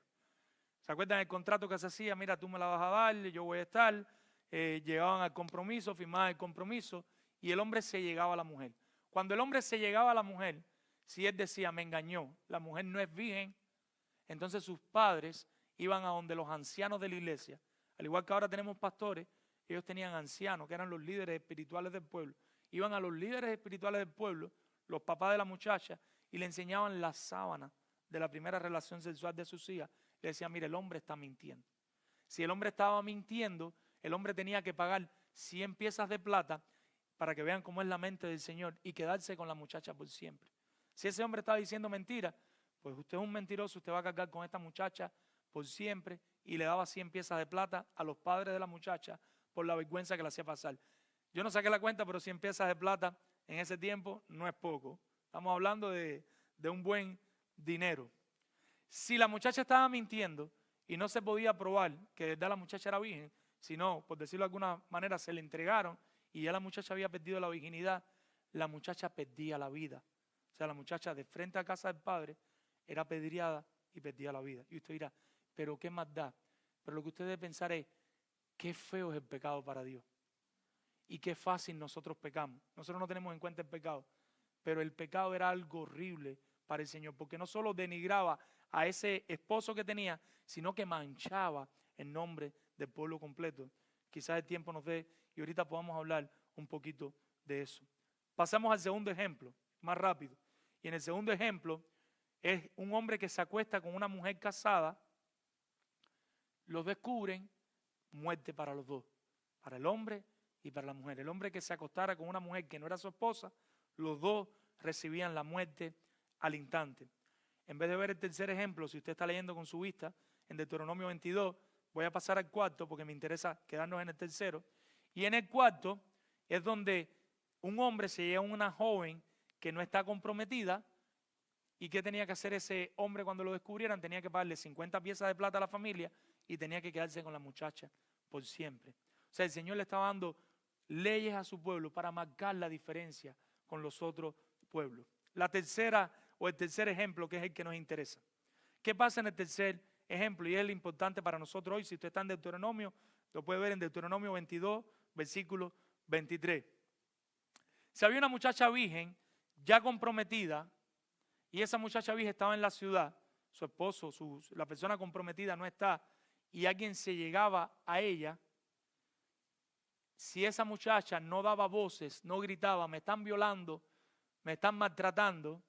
¿Se acuerdan del contrato que se hacía? Mira, tú me la vas a dar, yo voy a estar. Llegaban al compromiso, firmaban el compromiso y el hombre se llegaba a la mujer. Cuando el hombre se llegaba a la mujer, si él decía, me engañó, la mujer no es virgen, entonces sus padres iban a donde los ancianos de la iglesia. Al igual que ahora tenemos pastores, ellos tenían ancianos que eran los líderes espirituales del pueblo. Iban a los líderes espirituales del pueblo, los papás de la muchacha, y le enseñaban la sábana de la primera relación sexual de sus hijas. Le decían, mire, el hombre está mintiendo. Si el hombre estaba mintiendo, el hombre tenía que pagar 100 piezas de plata para que vean cómo es la mente del Señor y quedarse con la muchacha por siempre. Si ese hombre estaba diciendo mentira, pues usted es un mentiroso, usted va a cargar con esta muchacha por siempre, y le daba 100 piezas de plata a los padres de la muchacha por la vergüenza que le hacía pasar. Yo no saqué la cuenta, pero 100 piezas de plata en ese tiempo no es poco. Estamos hablando de un buen dinero. Si la muchacha estaba mintiendo y no se podía probar que de verdad la muchacha era virgen, sino, por decirlo de alguna manera, se le entregaron y ya la muchacha había perdido la virginidad, la muchacha perdía la vida. O sea, la muchacha de frente a casa del padre era apedreada y perdía la vida. Y usted dirá, pero qué más da. Pero lo que usted debe pensar es, qué feo es el pecado para Dios. Y qué fácil nosotros pecamos. Nosotros no tenemos en cuenta el pecado, pero el pecado era algo horrible para el Señor, porque no solo denigraba a ese esposo que tenía, sino que manchaba el nombre del pueblo completo, quizás el tiempo nos dé y ahorita podamos hablar un poquito de eso. Pasamos al segundo ejemplo, más rápido. Y en el segundo ejemplo es un hombre que se acuesta con una mujer casada, los descubren, muerte para los dos, para el hombre y para la mujer. El hombre que se acostara con una mujer que no era su esposa, los dos recibían la muerte al instante. En vez de ver el tercer ejemplo, si usted está leyendo con su vista, en Deuteronomio 22, voy a pasar al cuarto porque me interesa quedarnos en el tercero. Y en el cuarto es donde un hombre se lleva a una joven que no está comprometida. ¿Y qué tenía que hacer ese hombre cuando lo descubrieran? Tenía que pagarle 50 piezas de plata a la familia y tenía que quedarse con la muchacha por siempre. O sea, el Señor le estaba dando leyes a su pueblo para marcar la diferencia con los otros pueblos. La tercera o el tercer ejemplo, que es el que nos interesa. ¿Qué pasa en el tercer ejemplo? Y es lo importante para nosotros hoy. Si usted está en Deuteronomio, lo puede ver en Deuteronomio 22, versículo 23. Si había una muchacha virgen ya comprometida, y esa muchacha virgen estaba en la ciudad, su esposo, la persona comprometida no está, y alguien se llegaba a ella, si esa muchacha no daba voces, no gritaba, me están violando, me están maltratando,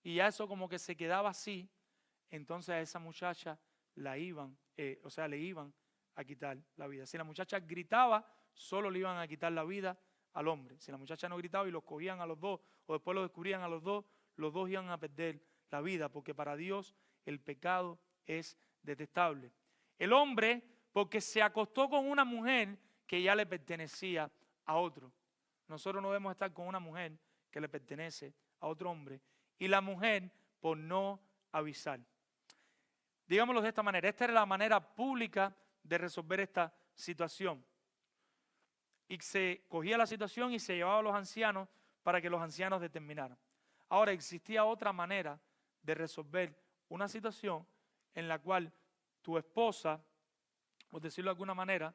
y ya eso como que se quedaba así, entonces a esa muchacha le iban a quitar la vida. Si la muchacha gritaba, solo le iban a quitar la vida al hombre. Si la muchacha no gritaba y los cogían a los dos, o después los descubrían a los dos iban a perder la vida, porque para Dios el pecado es detestable. El hombre, porque se acostó con una mujer que ya le pertenecía a otro. Nosotros no debemos estar con una mujer que le pertenece a otro hombre. Y la mujer por no avisar. Digámoslo de esta manera, esta era la manera pública de resolver esta situación. Y se cogía la situación y se llevaba a los ancianos para que los ancianos determinaran. Ahora, existía otra manera de resolver una situación en la cual tu esposa, por decirlo de alguna manera,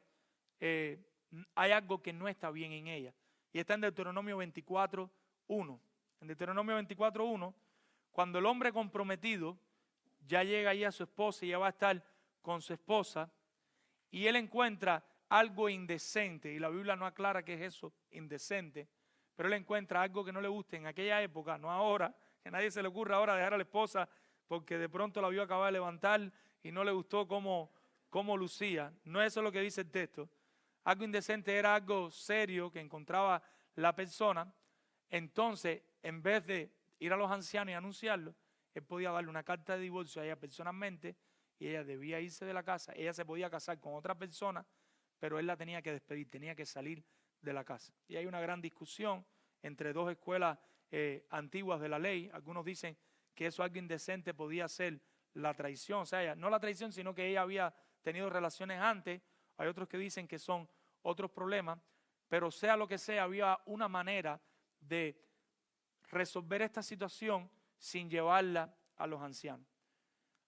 hay algo que no está bien en ella. Y está en Deuteronomio 24:1. En Deuteronomio 24:1, cuando el hombre comprometido ya llega ahí a su esposa y ya va a estar con su esposa, y él encuentra algo indecente, y la Biblia no aclara qué es eso indecente, pero él encuentra algo que no le guste en aquella época, no ahora, que a nadie se le ocurra ahora dejar a la esposa porque de pronto la vio acabar de levantar y no le gustó cómo lucía. No es eso lo que dice el texto. Algo indecente era algo serio que encontraba la persona. Entonces, en vez de ir a los ancianos y anunciarlo, él podía darle una carta de divorcio a ella personalmente y ella debía irse de la casa. Ella se podía casar con otra persona, pero él la tenía que despedir, tenía que salir de la casa. Y hay una gran discusión entre dos escuelas antiguas de la ley. Algunos dicen que eso algo indecente podía ser la traición, o sea, no la traición, sino que ella había tenido relaciones antes. Hay otros que dicen que son otros problemas, pero sea lo que sea, había una manera de resolver esta situación sin llevarla a los ancianos.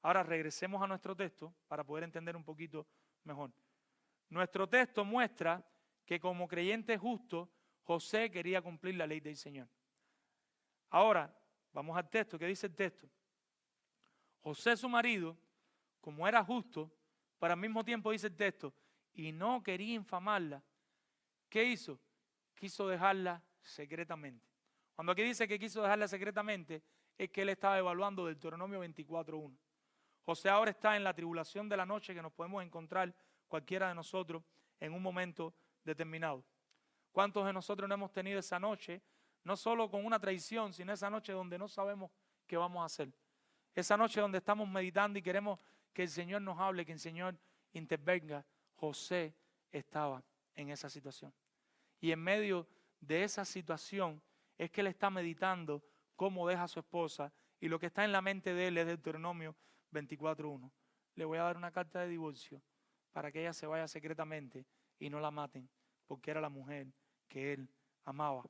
Ahora regresemos a nuestro texto para poder entender un poquito mejor. Nuestro texto muestra que como creyente justo, José quería cumplir la ley del Señor. Ahora, vamos al texto. ¿Qué dice el texto? José, su marido, como era justo, pero al mismo tiempo dice el texto, y no quería infamarla, ¿qué hizo? Quiso dejarla secretamente. Cuando aquí dice que quiso dejarla secretamente, es que él estaba evaluando Deuteronomio 24:1. José ahora está en la tribulación de la noche que nos podemos encontrar cualquiera de nosotros en un momento determinado. ¿Cuántos de nosotros no hemos tenido esa noche, no solo con una traición, sino esa noche donde no sabemos qué vamos a hacer? Esa noche donde estamos meditando y queremos que el Señor nos hable, que el Señor intervenga. José estaba en esa situación. Y en medio de esa situación es que él está meditando cómo deja a su esposa, y lo que está en la mente de él es Deuteronomio 24:1. Le voy a dar una carta de divorcio para que ella se vaya secretamente y no la maten, porque era la mujer que él amaba.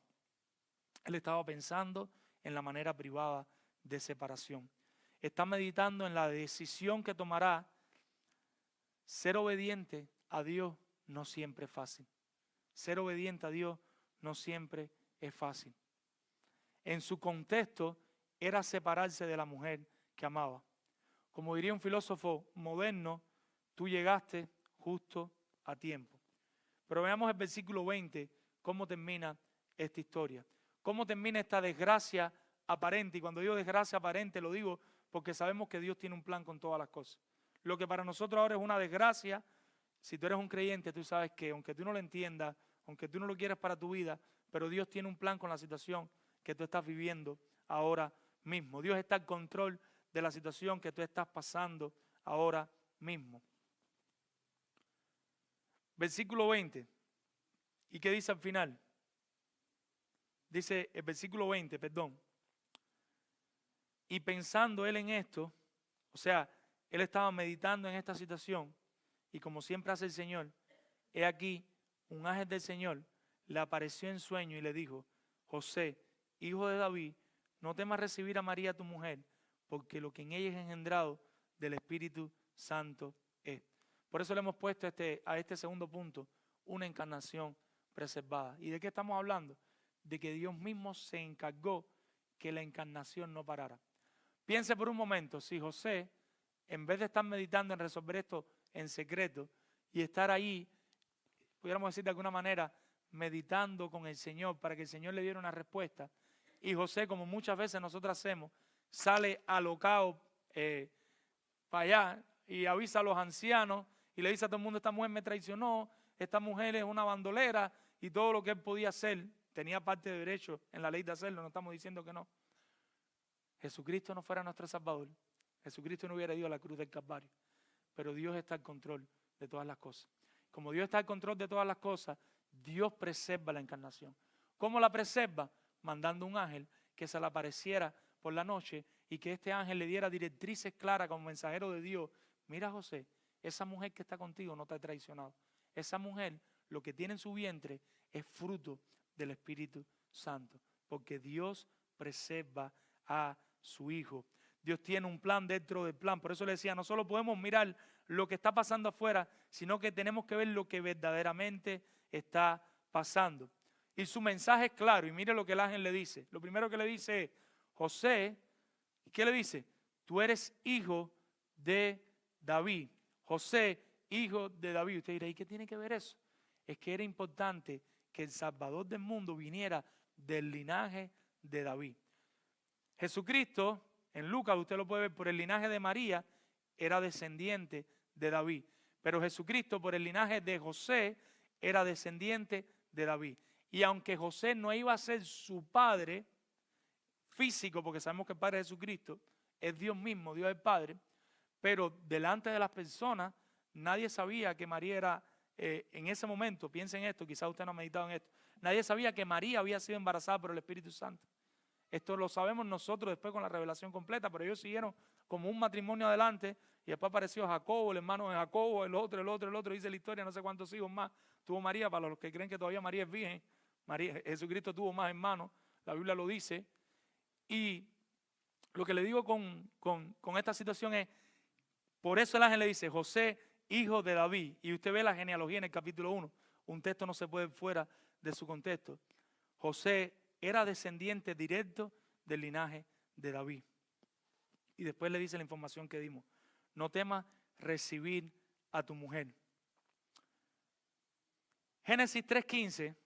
Él estaba pensando en la manera privada de separación. Está meditando en la decisión que tomará. Ser obediente a Dios no siempre es fácil. Ser obediente a Dios no siempre es fácil. En su contexto era separarse de la mujer que amaba. Como diría un filósofo moderno, tú llegaste justo a tiempo. Pero veamos el versículo 20, cómo termina esta historia. Cómo termina esta desgracia aparente. Y cuando digo desgracia aparente lo digo porque sabemos que Dios tiene un plan con todas las cosas. Lo que para nosotros ahora es una desgracia, si tú eres un creyente, tú sabes que aunque tú no lo entiendas, aunque tú no lo quieras para tu vida, pero Dios tiene un plan con la situación que tú estás viviendo ahora mismo. Dios está en control de la situación que tú estás pasando ahora mismo. Versículo 20. ¿Y qué dice al final? Dice el versículo 20, perdón. Y pensando él en esto, o sea, él estaba meditando en esta situación, y como siempre hace el Señor, he aquí, un ángel del Señor le apareció en sueño y le dijo: José, hijo de David, no temas recibir a María tu mujer, porque lo que en ella es engendrado del Espíritu Santo es. Por eso le hemos puesto a este segundo punto, una encarnación preservada. ¿Y de qué estamos hablando? De que Dios mismo se encargó que la encarnación no parara. Piense por un momento, si José, en vez de estar meditando en resolver esto en secreto y estar ahí, pudiéramos decir de alguna manera, meditando con el Señor para que el Señor le diera una respuesta, y José, como muchas veces nosotros hacemos, sale alocado para allá y avisa a los ancianos y le dice a todo el mundo: esta mujer me traicionó, esta mujer es una bandolera, y todo lo que él podía hacer, tenía parte de derecho en la ley de hacerlo, no estamos diciendo que no. Jesucristo no fuera nuestro Salvador, Jesucristo no hubiera ido a la cruz del Calvario, pero Dios está al control de todas las cosas. Como Dios está al control de todas las cosas, Dios preserva la encarnación. ¿Cómo la preserva? Mandando un ángel que se le apareciera por la noche y que este ángel le diera directrices claras como mensajero de Dios. Mira, José, esa mujer que está contigo no te ha traicionado. Esa mujer, lo que tiene en su vientre es fruto del Espíritu Santo, porque Dios preserva a su Hijo. Dios tiene un plan dentro del plan. Por eso le decía, no solo podemos mirar lo que está pasando afuera, sino que tenemos que ver lo que verdaderamente está pasando. Y su mensaje es claro, y mire lo que el ángel le dice. Lo primero que le dice es: José, ¿qué le dice? Tú eres hijo de David. José, hijo de David. Usted dirá: ¿y qué tiene que ver eso? Es que era importante que el Salvador del mundo viniera del linaje de David. Jesucristo, en Lucas usted lo puede ver, por el linaje de María, era descendiente de David. Pero Jesucristo, por el linaje de José, era descendiente de David. Y aunque José no iba a ser su padre físico, porque sabemos que el Padre de Jesucristo es Dios mismo, Dios el Padre, pero delante de las personas nadie sabía que María era, en ese momento, piensen en esto, quizás usted no ha meditado en esto, nadie sabía que María había sido embarazada por el Espíritu Santo. Esto lo sabemos nosotros después con la revelación completa, pero ellos siguieron como un matrimonio adelante, y después apareció Jacobo, el hermano de Jacobo, el otro, dice la historia, no sé cuántos hijos más tuvo María. Para los que creen que todavía María es virgen, Jesucristo tuvo más hermanos, la Biblia lo dice. Y lo que le digo con esta situación es, por eso el ángel le dice: José, hijo de David. Y usted ve la genealogía en el capítulo 1. Un texto no se puede ir fuera de su contexto. José era descendiente directo del linaje de David. Y después le dice la información que dimos: no temas recibir a tu mujer. Génesis 3:15,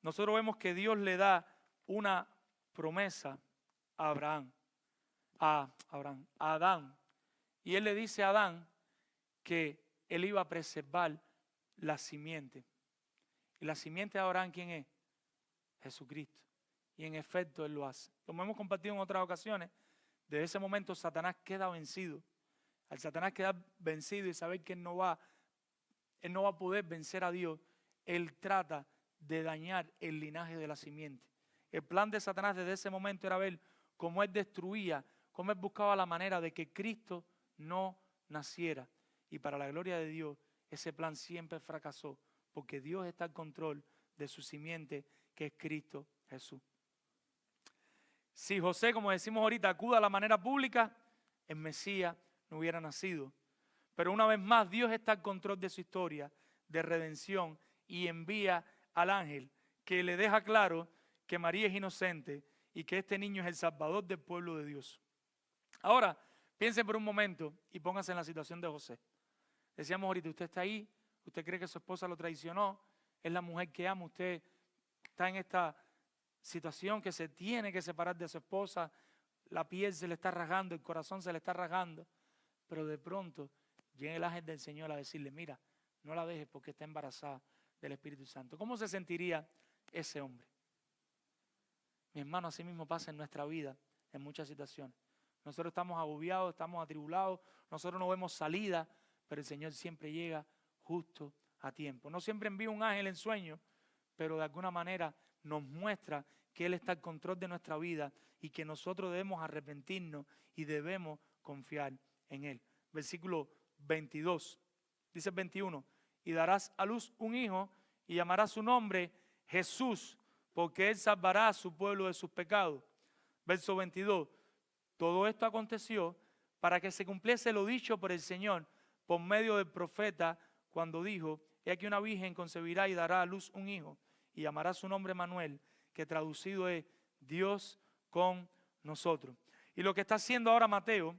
nosotros vemos que Dios le da una promesa a Adán. Y él le dice a Adán que él iba a preservar la simiente. ¿Y la simiente de Abraham quién es? Jesucristo. Y en efecto él lo hace. Como hemos compartido en otras ocasiones, desde ese momento Satanás queda vencido. Al Satanás quedar vencido y saber que él no va a poder vencer a Dios, él trata de dañar el linaje de la simiente. El plan de Satanás desde ese momento era ver cómo él destruía, cómo él buscaba la manera de que Cristo no naciera. Y para la gloria de Dios, ese plan siempre fracasó, porque Dios está al control de su simiente, que es Cristo Jesús. Si José, como decimos ahorita, acude a la manera pública, el Mesías no hubiera nacido. Pero una vez más, Dios está al control de su historia de redención y envía al ángel que le deja claro que María es inocente y que este niño es el Salvador del pueblo de Dios. Ahora, piense por un momento y póngase en la situación de José. Decíamos ahorita, usted está ahí, usted cree que su esposa lo traicionó es la mujer que ama. Usted está en esta situación que se tiene que separar de su esposa, la piel se le está rasgando, el corazón se le está rasgando, pero de pronto llega el ángel del Señor a decirle, mira, no la dejes porque está embarazada del Espíritu Santo. ¿Cómo se sentiría ese hombre? Mi hermano, así mismo pasa en nuestra vida en muchas situaciones. Nosotros estamos agobiados, estamos atribulados, nosotros no vemos salida, pero el Señor siempre llega justo a tiempo. No siempre envía un ángel en sueño, pero de alguna manera nos muestra que Él está al control de nuestra vida y que nosotros debemos arrepentirnos y debemos confiar en Él. Versículo 22, dice el 21, y darás a luz un hijo y llamarás su nombre Jesús, porque Él salvará a su pueblo de sus pecados. Verso 22, todo esto aconteció para que se cumpliese lo dicho por el Señor por medio del profeta cuando dijo, he aquí una virgen concebirá y dará a luz un hijo y llamará su nombre Manuel, que traducido es Dios con nosotros. Y lo que está haciendo ahora Mateo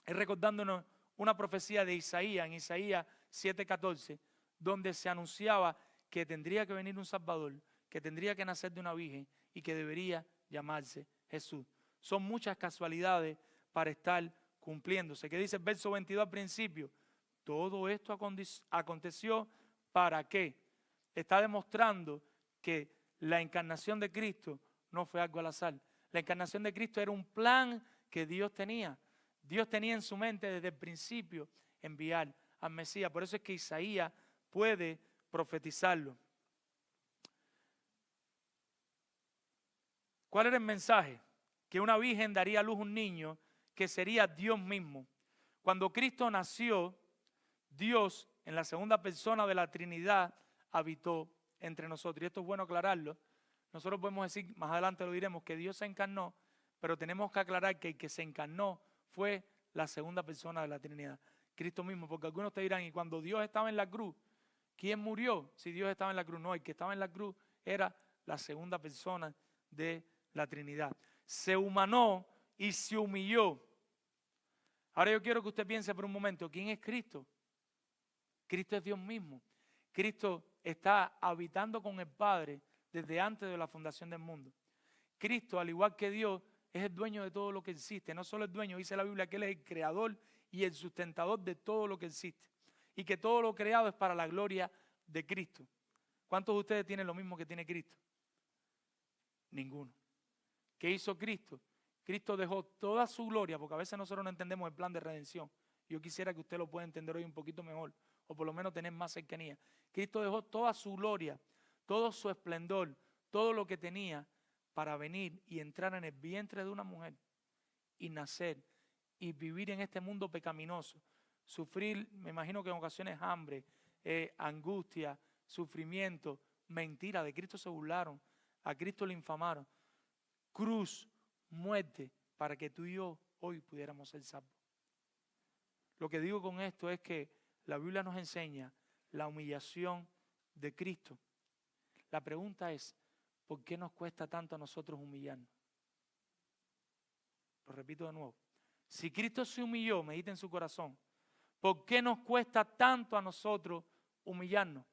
es recordándonos una profecía de Isaías, en Isaías 7:14, donde se anunciaba que tendría que venir un Salvador, que tendría que nacer de una virgen y que debería llamarse Jesús. Son muchas casualidades para estar cumpliéndose. ¿Qué dice el verso 22 al principio? Todo esto aconteció ¿para qué? Está demostrando que la encarnación de Cristo no fue algo al azar. La encarnación de Cristo era un plan que Dios tenía. Dios tenía en su mente desde el principio enviar al Mesías. Por eso es que Isaías puede profetizarlo. ¿Cuál era el mensaje? Que una virgen daría a luz un niño que sería Dios mismo. Cuando Cristo nació, Dios en la segunda persona de la Trinidad habitó entre nosotros. Y esto es bueno aclararlo. Nosotros podemos decir, más adelante lo diremos, que Dios se encarnó, pero tenemos que aclarar que el que se encarnó fue la segunda persona de la Trinidad, Cristo mismo, porque algunos te dirán, y cuando Dios estaba en la cruz, ¿quién murió si Dios estaba en la cruz? No, el que estaba en la cruz era la segunda persona de la Trinidad. Se humanó y se humilló. Ahora yo quiero que usted piense por un momento, ¿quién es Cristo? Cristo es Dios mismo. Cristo está habitando con el Padre desde antes de la fundación del mundo. Cristo, al igual que Dios, es el dueño de todo lo que existe. No solo el dueño, dice la Biblia que Él es el creador y el sustentador de todo lo que existe. Y que todo lo creado es para la gloria de Cristo. ¿Cuántos de ustedes tienen lo mismo que tiene Cristo? Ninguno. ¿Qué hizo Cristo? Cristo dejó toda su gloria, porque a veces nosotros no entendemos el plan de redención. Yo quisiera que usted lo pueda entender hoy un poquito mejor, o por lo menos tener más cercanía. Cristo dejó toda su gloria, todo su esplendor, todo lo que tenía para venir y entrar en el vientre de una mujer y nacer y vivir en este mundo pecaminoso. Sufrir, me imagino que en ocasiones hambre, angustia, sufrimiento, mentira. De Cristo se burlaron, a Cristo le infamaron. Cruz, muerte, para que tú y yo hoy pudiéramos ser salvos. Lo que digo con esto es que la Biblia nos enseña la humillación de Cristo. La pregunta es, ¿por qué nos cuesta tanto a nosotros humillarnos? Lo repito de nuevo. Si Cristo se humilló, medita en su corazón, ¿por qué nos cuesta tanto a nosotros humillarnos?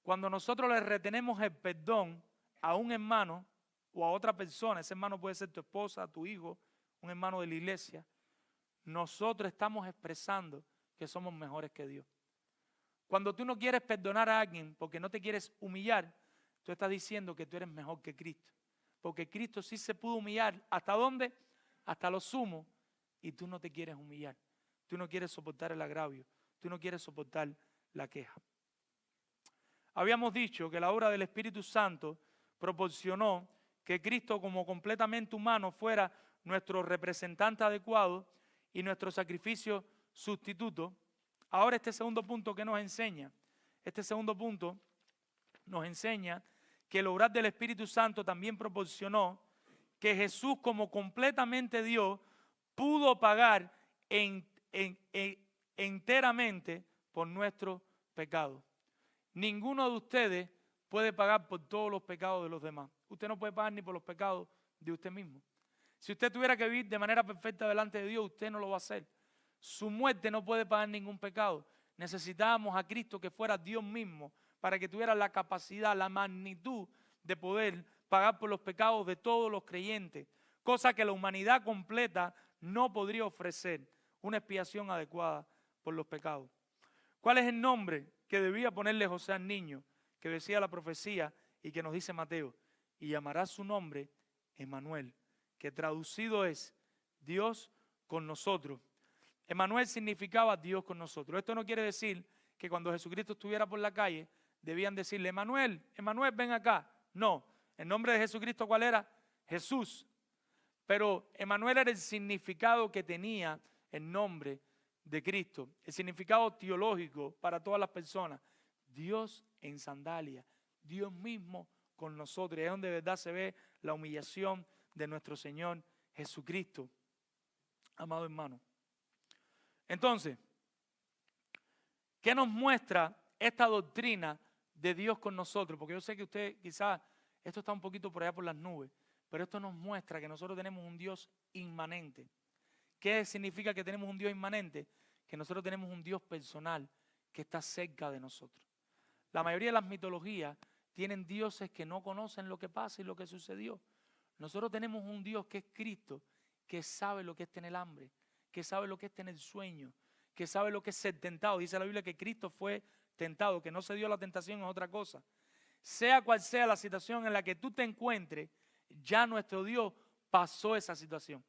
Cuando nosotros le retenemos el perdón a un hermano o a otra persona, ese hermano puede ser tu esposa, tu hijo, un hermano de la iglesia, nosotros estamos expresando que somos mejores que Dios. Cuando tú no quieres perdonar a alguien porque no te quieres humillar, tú estás diciendo que tú eres mejor que Cristo. Porque Cristo sí se pudo humillar. ¿Hasta dónde? Hasta lo sumo. Y tú no te quieres humillar. Tú no quieres soportar el agravio. Tú no quieres soportar la queja. Habíamos dicho que la obra del Espíritu Santo proporcionó que Cristo como completamente humano fuera nuestro representante adecuado y nuestro sacrificio sustituto. Ahora este segundo punto que nos enseña, este segundo punto nos enseña que el obrar del Espíritu Santo también proporcionó que Jesús como completamente Dios pudo pagar enteramente por nuestros pecados. Ninguno de ustedes puede pagar por todos los pecados de los demás. Usted no puede pagar ni por los pecados de usted mismo. Si usted tuviera que vivir de manera perfecta delante de Dios, usted no lo va a hacer. Su muerte no puede pagar ningún pecado. necesitábamos a Cristo que fuera Dios mismo para que tuviera la capacidad, la magnitud de poder pagar por los pecados de todos los creyentes, cosa que la humanidad completa no podría ofrecer, una expiación adecuada por los pecados. ¿Cuál es el nombre que debía ponerle José al niño que decía la profecía y que nos dice Mateo? Y llamará su nombre Emmanuel, que traducido es Dios con nosotros. Emmanuel significaba Dios con nosotros. Esto no quiere decir que cuando Jesucristo estuviera por la calle debían decirle, Emmanuel, Emmanuel, ven acá. No, el nombre de Jesucristo, ¿cuál era? Jesús. Pero Emmanuel era el significado que tenía el nombre de Cristo, el significado teológico para todas las personas. Dios en sandalia, Dios mismo con nosotros. Y es donde de verdad se ve la humillación de nuestro Señor Jesucristo, amado hermano. Entonces, ¿qué nos muestra esta doctrina de Dios con nosotros? Porque yo sé que usted quizás, esto está un poquito por allá por las nubes, pero esto nos muestra que nosotros tenemos un Dios inmanente. ¿Qué significa que tenemos un Dios inmanente? Que nosotros tenemos un Dios personal que está cerca de nosotros. La mayoría de las mitologías tienen dioses que no conocen lo que pasa y lo que sucedió. Nosotros tenemos un Dios que es Cristo, que sabe lo que es tener hambre, que sabe lo que es tener sueño, que sabe lo que es ser tentado. Dice la Biblia que Cristo fue tentado, que no se dio la tentación es otra cosa. Sea cual sea la situación en la que tú te encuentres, ya nuestro Dios pasó esa situación.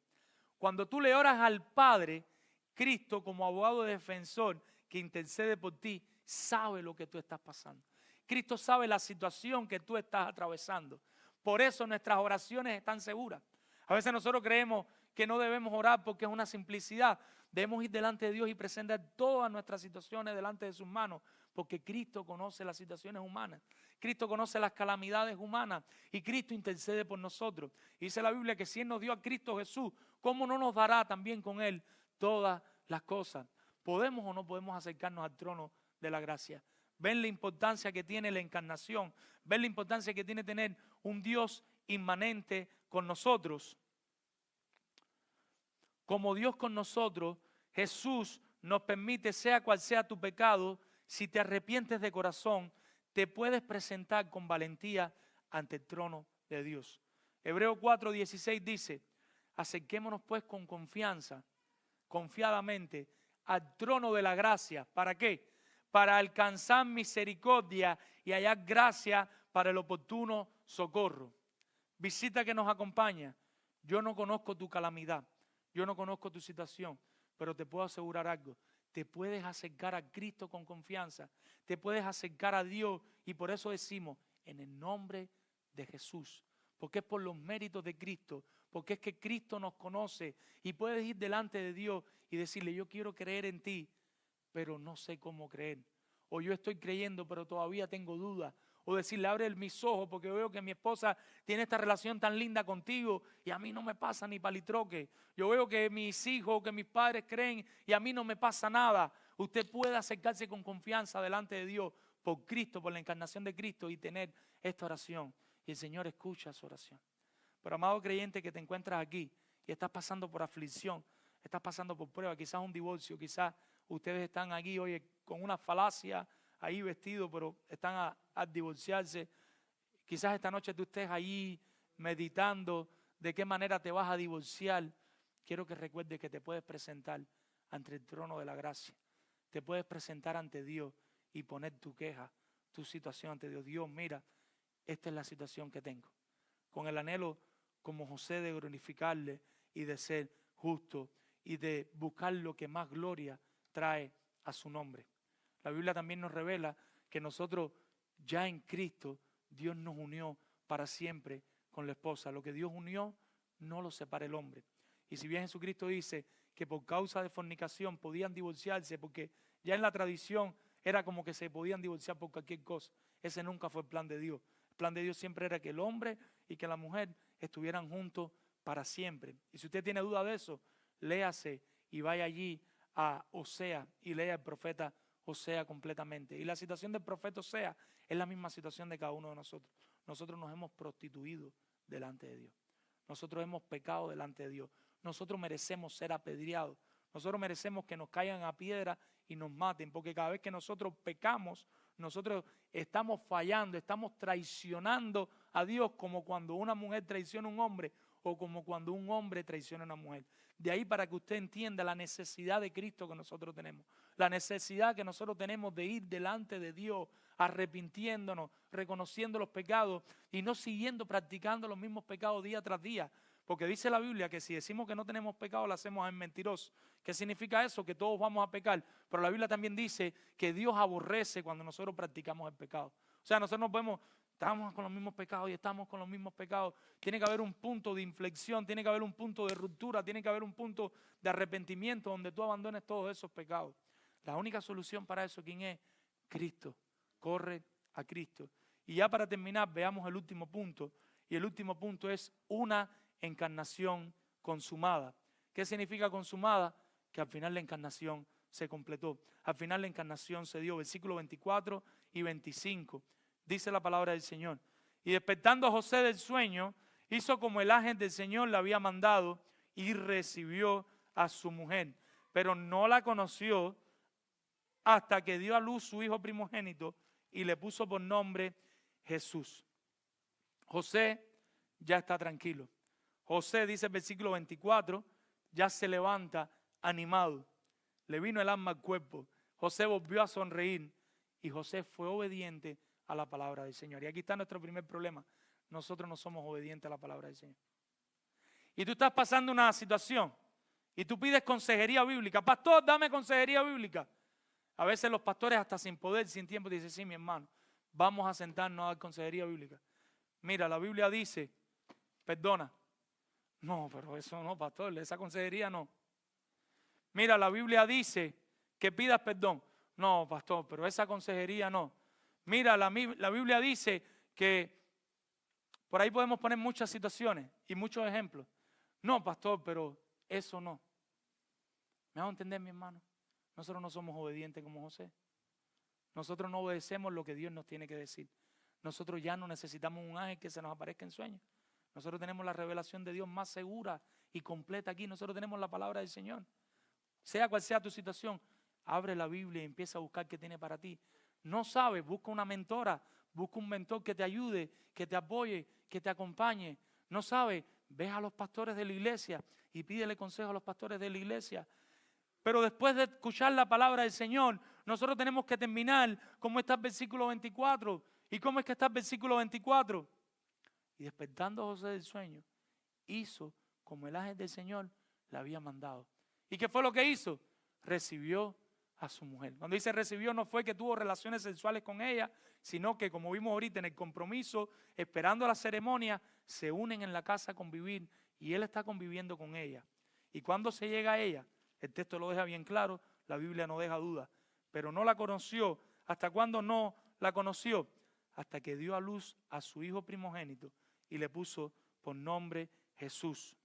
Cuando tú le oras al Padre, Cristo como abogado defensor que intercede por ti, sabe lo que tú estás pasando. Cristo sabe la situación que tú estás atravesando. Por eso nuestras oraciones están seguras. A veces nosotros creemos que no debemos orar porque es una simplicidad. Debemos ir delante de Dios y presentar todas nuestras situaciones delante de sus manos, porque Cristo conoce las situaciones humanas. Cristo conoce las calamidades humanas y Cristo intercede por nosotros. Y dice la Biblia que si Él nos dio a Cristo Jesús, ¿cómo no nos dará también con Él todas las cosas? ¿Podemos o no podemos acercarnos al trono de la gracia? ¿Ven la importancia que tiene la encarnación? ¿Ven la importancia que tiene tener un Dios inmanente con nosotros? Como Dios con nosotros, Jesús nos permite, sea cual sea tu pecado, si te arrepientes de corazón, te puedes presentar con valentía ante el trono de Dios. Hebreos 4:16 dice, acerquémonos pues con confianza, confiadamente, al trono de la gracia. ¿Para qué? Para alcanzar misericordia y hallar gracia para el oportuno socorro. Visita que nos acompaña. Yo no conozco tu calamidad, yo no conozco tu situación, pero te puedo asegurar algo. Te puedes acercar a Cristo con confianza, te puedes acercar a Dios y por eso decimos, en el nombre de Jesús, porque es por los méritos de Cristo, porque es que Cristo nos conoce y puedes ir delante de Dios y decirle, yo quiero creer en ti, pero no sé cómo creer. O yo estoy creyendo, pero todavía tengo dudas. O decirle, abre mis ojos porque veo que mi esposa tiene esta relación tan linda contigo y a mí no me pasa ni palitroque. Yo veo que mis hijos, que mis padres creen y a mí no me pasa nada. Usted puede acercarse con confianza delante de Dios por Cristo, por la encarnación de Cristo y tener esta oración. Y el Señor escucha su oración. Pero amado creyente que te encuentras aquí y estás pasando por aflicción, estás pasando por prueba, quizás un divorcio, quizás ustedes están aquí, oye, con una falacia ahí vestidos, pero están a divorciarse. Quizás esta noche tú estés ahí meditando de qué manera te vas a divorciar. Quiero que recuerdes que te puedes presentar ante el trono de la gracia. Te puedes presentar ante Dios y poner tu queja, tu situación ante Dios. Dios, mira, esta es la situación que tengo. Con el anhelo como José de glorificarle y de ser justo y de buscar lo que más gloria trae a su nombre. La Biblia también nos revela que nosotros ya en Cristo, Dios nos unió para siempre con la esposa. Lo que Dios unió, no lo separa el hombre. Y si bien Jesucristo dice que por causa de fornicación podían divorciarse, porque ya en la tradición era como que se podían divorciar por cualquier cosa, ese nunca fue el plan de Dios. El plan de Dios siempre era que el hombre y que la mujer estuvieran juntos para siempre. Y si usted tiene duda de eso, léase y vaya allí a Osea y lea el profeta Osea completamente. Y la situación del profeta Osea es la misma situación de cada uno de nosotros. Nosotros nos hemos prostituido delante de Dios. Nosotros hemos pecado delante de Dios. Nosotros merecemos ser apedreados. Nosotros merecemos que nos caigan a piedra y nos maten, porque cada vez que nosotros pecamos, nosotros estamos fallando, estamos traicionando a Dios, como cuando una mujer traiciona a un hombre o como cuando un hombre traiciona a una mujer. De ahí para que usted entienda la necesidad de Cristo que nosotros tenemos, la necesidad que nosotros tenemos de ir delante de Dios, arrepintiéndonos, reconociendo los pecados y no siguiendo practicando los mismos pecados día tras día. Porque dice la Biblia que si decimos que no tenemos pecado, lo hacemos en mentiroso. ¿Qué significa eso? Que todos vamos a pecar. Pero la Biblia también dice que Dios aborrece cuando nosotros practicamos el pecado. O sea, nosotros nos vemos, estamos con los mismos pecados y estamos con los mismos pecados. Tiene que haber un punto de inflexión, tiene que haber un punto de ruptura, tiene que haber un punto de arrepentimiento donde tú abandones todos esos pecados. La única solución para eso, ¿quién es? Cristo. Corre a Cristo. Y ya para terminar, veamos el último punto. Y el último punto es una encarnación consumada. ¿Qué significa consumada? Que al final la encarnación se completó. Al final la encarnación se dio. Versículos 24 y 25. Dice la palabra del Señor. Y despertando a José del sueño, hizo como el ángel del Señor le había mandado y recibió a su mujer. Pero no la conoció hasta que dio a luz su hijo primogénito y le puso por nombre Jesús. José ya está tranquilo. José, dice el versículo 24, ya se levanta animado. Le vino el alma al cuerpo. José volvió a sonreír y José fue obediente a la palabra del Señor. Y aquí está nuestro primer problema. Nosotros no somos obedientes a la palabra del Señor. Y tú estás pasando una situación y tú pides consejería bíblica. Pastor, dame consejería bíblica. A veces los pastores hasta sin poder, sin tiempo, dicen, sí, mi hermano, vamos a sentarnos a dar consejería bíblica. Mira, la Biblia dice, perdona. No, pero eso no, pastor, esa consejería no. Mira, la Biblia dice que pidas perdón. No, pastor, pero esa consejería no. Mira, la Biblia dice que por ahí podemos poner muchas situaciones y muchos ejemplos. No, pastor, pero eso no. ¿Me hago entender, mi hermano? Nosotros no somos obedientes como José. Nosotros no obedecemos lo que Dios nos tiene que decir. Nosotros ya no necesitamos un ángel que se nos aparezca en sueños. Nosotros tenemos la revelación de Dios más segura y completa aquí. Nosotros tenemos la palabra del Señor. Sea cual sea tu situación, abre la Biblia y empieza a buscar qué tiene para ti. No sabes, busca una mentora, busca un mentor que te ayude, que te apoye, que te acompañe. No sabes, ve a los pastores de la iglesia y pídele consejo a los pastores de la iglesia. Pero después de escuchar la palabra del Señor, nosotros tenemos que terminar como está el versículo 24. ¿Y cómo es que está el versículo 24? Y despertando a José del sueño, hizo como el ángel del Señor le había mandado. ¿Y qué fue lo que hizo? Recibió a su mujer. Cuando dice recibió, no fue que tuvo relaciones sexuales con ella, sino que, como vimos ahorita en el compromiso, esperando la ceremonia, se unen en la casa a convivir y él está conviviendo con ella. Y cuando se llega a ella, el texto lo deja bien claro, la Biblia no deja duda, pero no la conoció. ¿Hasta cuándo no la conoció? Hasta que dio a luz a su hijo primogénito y le puso por nombre Jesús.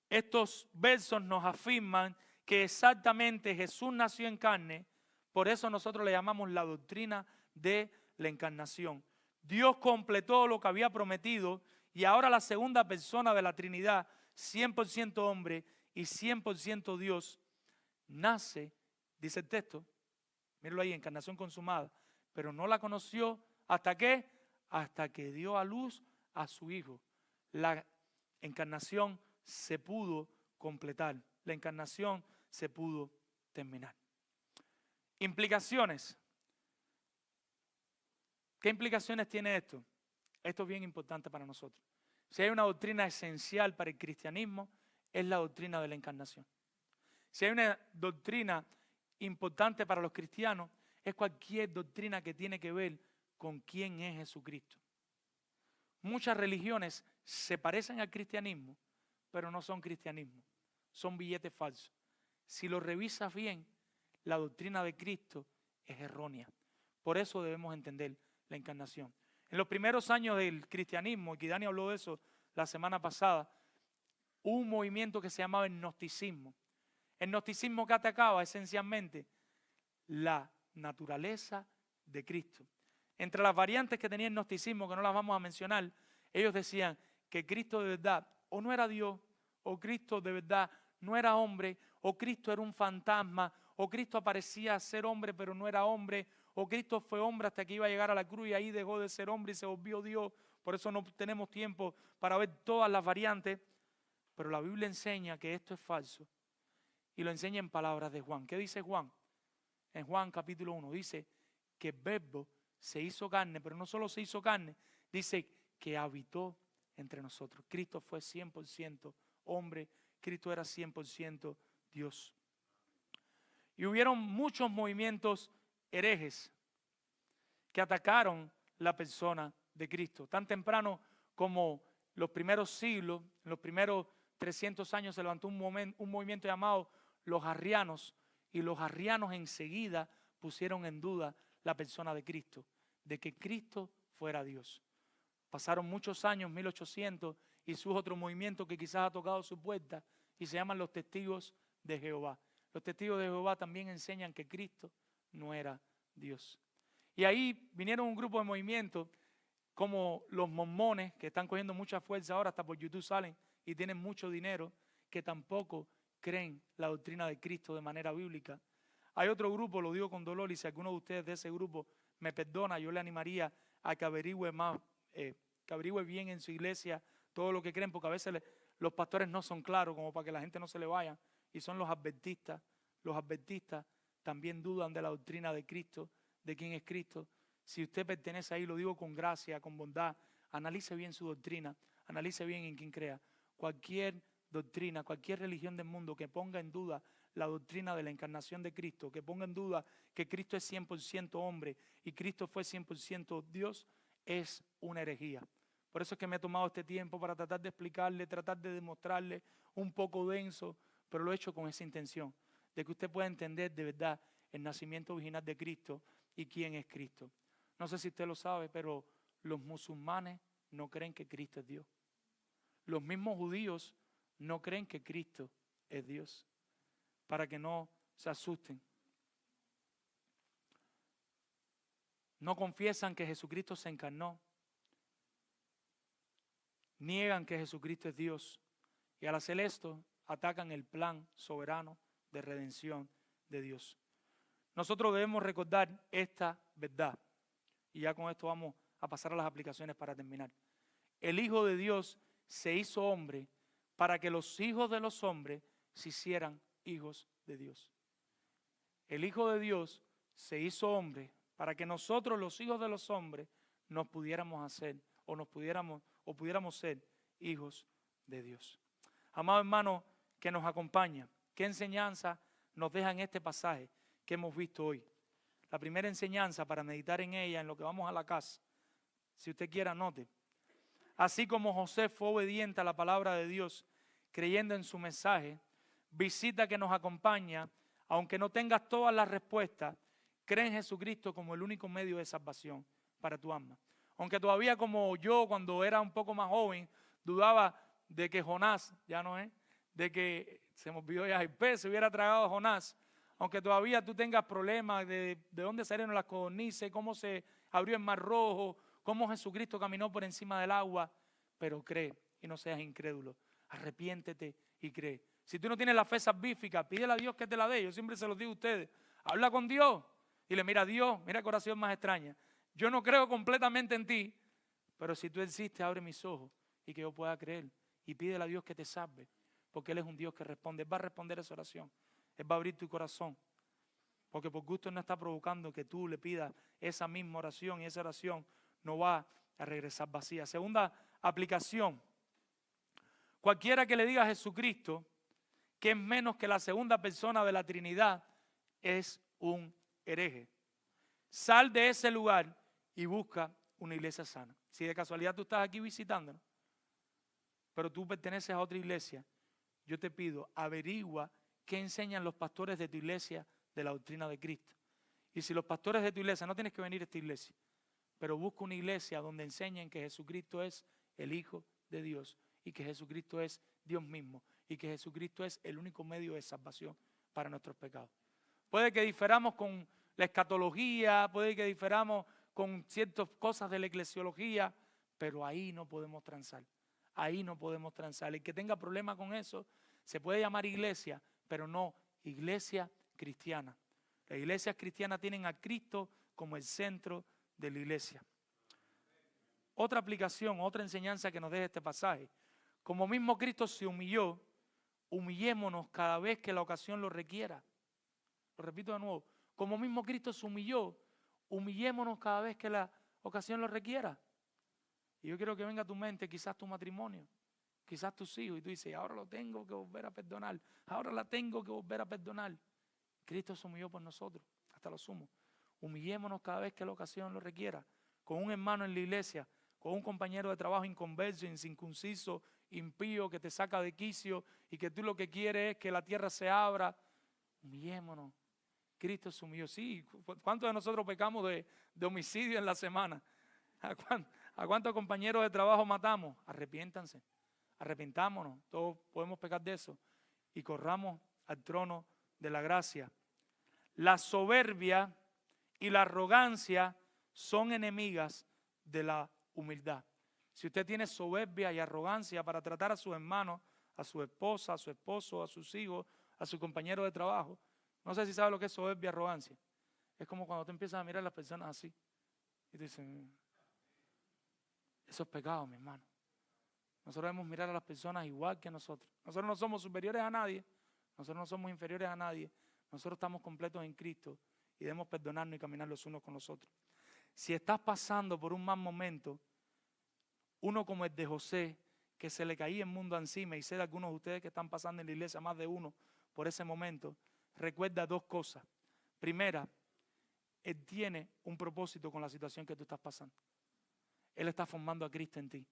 Estos versos nos afirman que exactamente Jesús nació en carne, por eso nosotros le llamamos la doctrina de la encarnación. Dios completó lo que había prometido y ahora la segunda persona de la Trinidad, 100% hombre y 100% Dios, nace, dice el texto, míralo ahí, encarnación consumada, pero no la conoció ¿hasta qué? Hasta que dio a luz a su hijo. La encarnación se pudo completar, la encarnación se pudo terminar. Implicaciones. ¿Qué implicaciones tiene esto? Esto es bien importante para nosotros. Si hay una doctrina esencial para el cristianismo, es la doctrina de la encarnación. Si hay una doctrina importante para los cristianos, es cualquier doctrina que tiene que ver con quién es Jesucristo. Muchas religiones se parecen al cristianismo, pero no son cristianismo, son billetes falsos. Si lo revisas bien, la doctrina de Cristo es errónea. Por eso debemos entender la encarnación. En los primeros años del cristianismo, y Dani habló de eso la semana pasada, hubo un movimiento que se llamaba el gnosticismo. El gnosticismo que atacaba esencialmente la naturaleza de Cristo. Entre las variantes que tenía el gnosticismo, que no las vamos a mencionar, ellos decían que Cristo de verdad o no era Dios, o Cristo de verdad no era hombre, o Cristo era un fantasma, o Cristo aparecía ser hombre pero no era hombre, o Cristo fue hombre hasta que iba a llegar a la cruz y ahí dejó de ser hombre y se volvió Dios. Por eso no tenemos tiempo para ver todas las variantes, pero la Biblia enseña que esto es falso y lo enseña en palabras de Juan. ¿Qué dice Juan? En Juan capítulo 1 dice que el Verbo se hizo carne, pero no solo se hizo carne, dice que habitó entre nosotros. Cristo fue 100% hombre, Cristo era 100% Dios. Y hubieron muchos movimientos herejes que atacaron la persona de Cristo. Tan temprano como los primeros siglos, en los primeros 300 años se levantó un movimiento llamado los arrianos, y los arrianos enseguida pusieron en duda la persona de Cristo, de que Cristo fuera Dios. Pasaron muchos años, 1800, y surge otro movimiento que quizás ha tocado su puerta y se llaman los testigos de Jehová. Los testigos de Jehová también enseñan que Cristo no era Dios. Y ahí vinieron un grupo de movimientos como los mormones, que están cogiendo mucha fuerza ahora, hasta por YouTube salen y tienen mucho dinero, que tampoco creen la doctrina de Cristo de manera bíblica. Hay otro grupo, lo digo con dolor, y si alguno de ustedes de ese grupo me perdona, yo le animaría a que averigüe más, que averigüe bien en su iglesia todo lo que creen, porque a veces los pastores no son claros como para que la gente no se le vaya, y son los adventistas. Los adventistas también dudan de la doctrina de Cristo, de quién es Cristo. Si usted pertenece ahí, lo digo con gracia, con bondad, analice bien su doctrina, analice bien en quién crea. Cualquier doctrina, cualquier religión del mundo que ponga en duda la doctrina de la encarnación de Cristo, que ponga en duda que Cristo es 100% hombre y Cristo fue 100% Dios, es una herejía. Por eso es que me he tomado este tiempo para tratar de explicarle, tratar de demostrarle, un poco denso, pero lo he hecho con esa intención, de que usted pueda entender de verdad el nacimiento original de Cristo y quién es Cristo. No sé si usted lo sabe, pero los musulmanes no creen que Cristo es Dios. Los mismos judíos no creen que Cristo es Dios, para que no se asusten. No confiesan que Jesucristo se encarnó. Niegan que Jesucristo es Dios. Y al hacer esto, atacan el plan soberano de redención de Dios. Nosotros debemos recordar esta verdad. Y ya con esto vamos a pasar a las aplicaciones para terminar. El Hijo de Dios se hizo hombre para que los hijos de los hombres se hicieran hijos de Dios. El Hijo de Dios se hizo hombre para que nosotros, los hijos de los hombres, nos pudiéramos hacer o pudiéramos ser hijos de Dios. Amado hermano que nos acompaña, ¿qué enseñanza nos deja en este pasaje que hemos visto hoy? La primera enseñanza, para meditar en ella, en lo que vamos a la casa, si usted quiere anote. Así como José fue obediente a la palabra de Dios, creyendo en su mensaje, visita que nos acompaña, aunque no tengas todas las respuestas, cree en Jesucristo como el único medio de salvación para tu alma. Aunque todavía como yo, cuando era un poco más joven, dudaba de que Jonás, ya no es, de que se me olvidó ya el pez, se hubiera tragado a Jonás. Aunque todavía tú tengas problemas de dónde salieron las codornices, cómo se abrió el mar rojo, cómo Jesucristo caminó por encima del agua, pero cree y no seas incrédulo. Arrepiéntete y cree. Si tú no tienes la fe salvífica, pídele a Dios que te la dé. Yo siempre se los digo a ustedes. Habla con Dios y le mira a Dios, mira qué oración más extraña. Yo no creo completamente en ti, pero si tú existes, abre mis ojos y que yo pueda creer. Y pídele a Dios que te salve, porque Él es un Dios que responde. Él va a responder esa oración. Él va a abrir tu corazón. Porque por gusto no está provocando que tú le pidas esa misma oración y esa oración no va a regresar vacía. Segunda aplicación. Cualquiera que le diga a Jesucristo que es menos que la segunda persona de la Trinidad es un hereje. Sal de ese lugar y busca una iglesia sana. Si de casualidad tú estás aquí visitándonos, pero tú perteneces a otra iglesia, yo te pido, averigua qué enseñan los pastores de tu iglesia de la doctrina de Cristo. Y si los pastores de tu iglesia, no tienes que venir a esta iglesia, pero busca una iglesia donde enseñen que Jesucristo es el Hijo de Dios y que Jesucristo es Dios mismo y que Jesucristo es el único medio de salvación para nuestros pecados. Puede que diferamos con la escatología, puede que diferamos con ciertas cosas de la eclesiología, pero ahí no podemos transar. Ahí no podemos transar. El que tenga problema con eso, Se puede llamar iglesia, pero no iglesia cristiana. Las iglesias cristianas tienen a Cristo como el centro de la iglesia. Otra aplicación, otra enseñanza que nos deja este pasaje. Como mismo Cristo se humilló, humillémonos cada vez que la ocasión lo requiera. Lo repito de nuevo. Como mismo Cristo se humilló, humillémonos cada vez que la ocasión lo requiera. Y yo quiero que venga a tu mente quizás tu matrimonio, quizás tus hijos, y tú dices, ahora lo tengo que volver a perdonar, ahora la tengo que volver a perdonar. Cristo se humilló por nosotros, hasta lo sumo. Humillémonos cada vez que la ocasión lo requiera. Con un hermano en la iglesia, con un compañero de trabajo inconverso, incircunciso, impío, que te saca de quicio y que tú lo que quieres es que la tierra se abra. Humillémonos. Cristo se humilló. Sí, ¿cuántos de nosotros pecamos de homicidio en la semana? ¿A cuántos compañeros de trabajo matamos? Arrepiéntanse, arrepentámonos, todos podemos pecar de eso y corramos al trono de la gracia. La soberbia y la arrogancia son enemigas de la humildad. Si usted tiene soberbia y arrogancia para tratar a sus hermanos, a su esposa, a su esposo, a sus hijos, a su compañero de trabajo, no sé si sabe lo que es soberbia y arrogancia. Es como cuando tú empiezas a mirar a las personas así y te dicen, eso es pecado, mi hermano. Nosotros debemos mirar a las personas igual que nosotros. Nosotros no somos superiores a nadie, nosotros no somos inferiores a nadie. Nosotros estamos completos en Cristo y debemos perdonarnos y caminar los unos con los otros. Si estás pasando por un mal momento, uno como el de José, que se le caía el mundo encima, y sé de algunos de ustedes que están pasando en la iglesia, más de uno, por ese momento, recuerda dos cosas. Primera, Él tiene un propósito con la situación que tú estás pasando. Él está formando a Cristo en ti.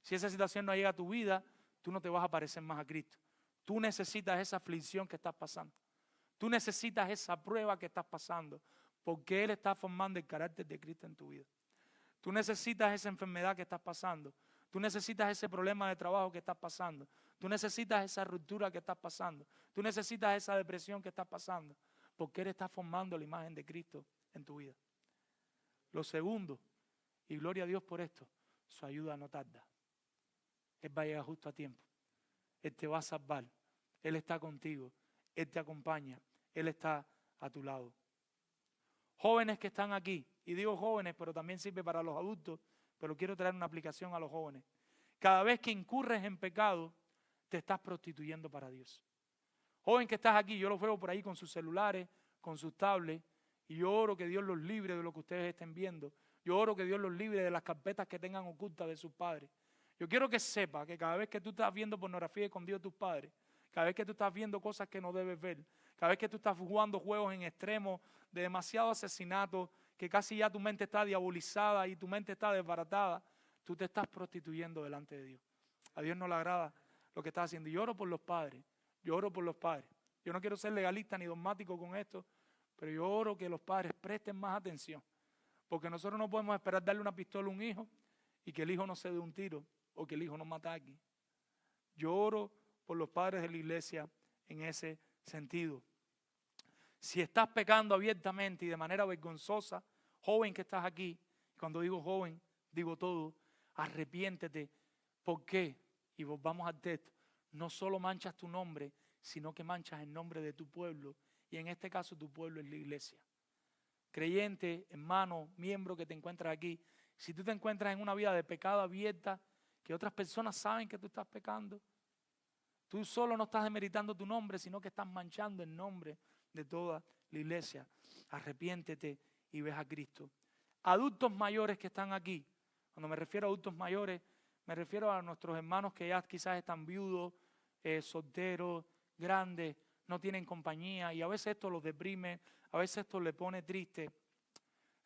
Si esa situación no llega a tu vida, tú no te vas a parecer más a Cristo. Tú necesitas esa aflicción que estás pasando. Tú necesitas esa prueba que estás pasando, porque Él está formando el carácter de Cristo en tu vida. Tú necesitas esa enfermedad que estás pasando. Tú necesitas ese problema de trabajo que estás pasando. Tú necesitas esa ruptura que estás pasando. Tú necesitas esa depresión que estás pasando, porque Él está formando la imagen de Cristo en tu vida. Lo segundo, y gloria a Dios por esto, su ayuda no tarda. Él va a llegar justo a tiempo. Él te va a salvar. Él está contigo. Él te acompaña. Él está a tu lado. Jóvenes que están aquí, y digo jóvenes, pero también sirve para los adultos, pero quiero traer una aplicación a los jóvenes. Cada vez que incurres en pecado, te estás prostituyendo para Dios. Joven que estás aquí, yo los veo por ahí con sus celulares, con sus tablets, y yo oro que Dios los libre de lo que ustedes estén viendo. Yo oro que Dios los libre de las carpetas que tengan ocultas de sus padres. Yo quiero que sepa que cada vez que tú estás viendo pornografía escondida de tus padres, cada vez que tú estás viendo cosas que no debes ver, cada vez que tú estás jugando juegos en extremos de demasiado asesinato, que casi ya tu mente está diabolizada y tu mente está desbaratada, tú te estás prostituyendo delante de Dios. A Dios no le agrada lo que estás haciendo. Y yo oro por los padres, yo oro por los padres. Yo no quiero ser legalista ni dogmático con esto, pero yo oro que los padres presten más atención, porque nosotros no podemos esperar darle una pistola a un hijo y que el hijo no se dé un tiro o que el hijo no mate a alguien. Yo oro por los padres de la iglesia en ese sentido. Si estás pecando abiertamente y de manera vergonzosa, joven que estás aquí, cuando digo joven, digo todo, arrepiéntete. ¿Por qué? Y volvamos al texto. No solo manchas tu nombre, sino que manchas el nombre de tu pueblo. Y en este caso tu pueblo es la iglesia. Creyente, hermano, miembro que te encuentras aquí, si tú te encuentras en una vida de pecado abierta, que otras personas saben que tú estás pecando, tú solo no estás demeritando tu nombre, sino que estás manchando el nombre de toda la iglesia. Arrepiéntete y ves a Cristo. Adultos mayores que están aquí, cuando me refiero a adultos mayores, me refiero a nuestros hermanos que ya quizás están viudos, solteros, grandes, no tienen compañía y a veces esto los deprime, a veces esto les pone triste.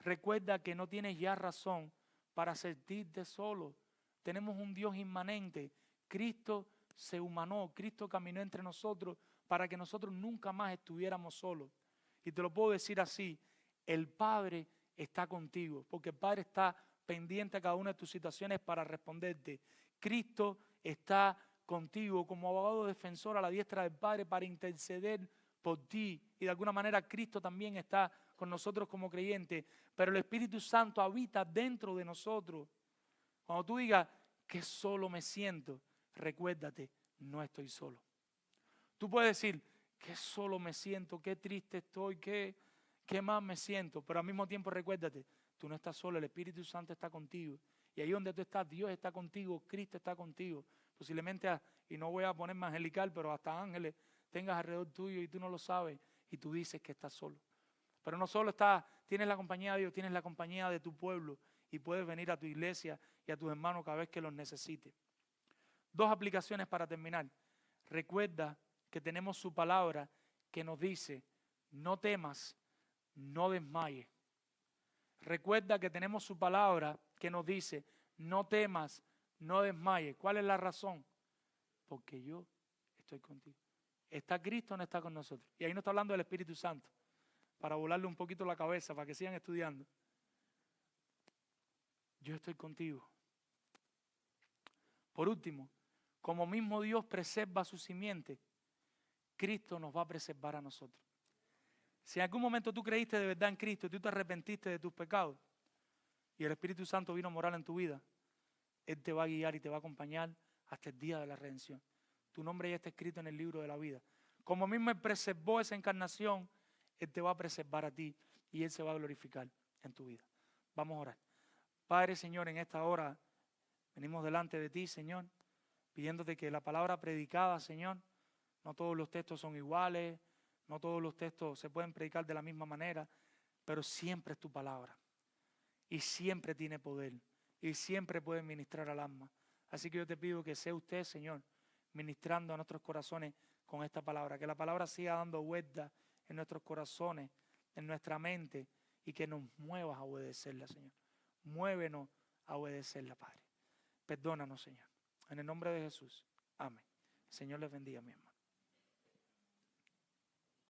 Recuerda que no tienes ya razón para sentirte solo. Tenemos un Dios inmanente. Cristo se humanó, Cristo caminó entre nosotros para que nosotros nunca más estuviéramos solos. Y te lo puedo decir así, el Padre está contigo, porque el Padre está pendiente a cada una de tus situaciones para responderte. Cristo está contigo como abogado defensor a la diestra del Padre para interceder por ti. Y de alguna manera Cristo también está con nosotros como creyentes, pero el Espíritu Santo habita dentro de nosotros. Cuando tú digas que solo me siento, recuérdate, no estoy solo. Tú puedes decir, qué solo me siento, qué triste estoy, qué más me siento. Pero al mismo tiempo recuérdate, tú no estás solo, el Espíritu Santo está contigo. Y ahí donde tú estás, Dios está contigo, Cristo está contigo. Posiblemente, y no voy a ponerme angelical, pero hasta ángeles tengas alrededor tuyo y tú no lo sabes y tú dices que estás solo. Pero no solo tienes la compañía de Dios, tienes la compañía de tu pueblo y puedes venir a tu iglesia y a tus hermanos cada vez que los necesites. 2 aplicaciones para terminar. Recuerda que tenemos su palabra que nos dice, no temas, no desmayes. Recuerda que tenemos su palabra que nos dice, no temas, no desmayes. ¿Cuál es la razón? Porque yo estoy contigo. ¿Está Cristo o no está con nosotros? Y ahí no está hablando del Espíritu Santo, para volarle un poquito la cabeza, para que sigan estudiando. Yo estoy contigo. Por último, como mismo Dios preserva su simiente, Cristo nos va a preservar a nosotros. Si en algún momento tú creíste de verdad en Cristo y tú te arrepentiste de tus pecados y el Espíritu Santo vino a morar en tu vida, Él te va a guiar y te va a acompañar hasta el día de la redención. Tu nombre ya está escrito en el libro de la vida. Como mismo Él preservó esa encarnación, Él te va a preservar a ti y Él se va a glorificar en tu vida. Vamos a orar. Padre, Señor, en esta hora venimos delante de ti, Señor, pidiéndote que la palabra predicada, Señor, no todos los textos son iguales, no todos los textos se pueden predicar de la misma manera, pero siempre es tu palabra y siempre tiene poder y siempre puede ministrar al alma. Así que yo te pido que sea usted, Señor, ministrando a nuestros corazones con esta palabra, que la palabra siga dando vuelta en nuestros corazones, en nuestra mente y que nos muevas a obedecerla, Señor. Muévenos a obedecerla, Padre. Perdónanos, Señor. En el nombre de Jesús. Amén. Señor les bendiga, mi hermano.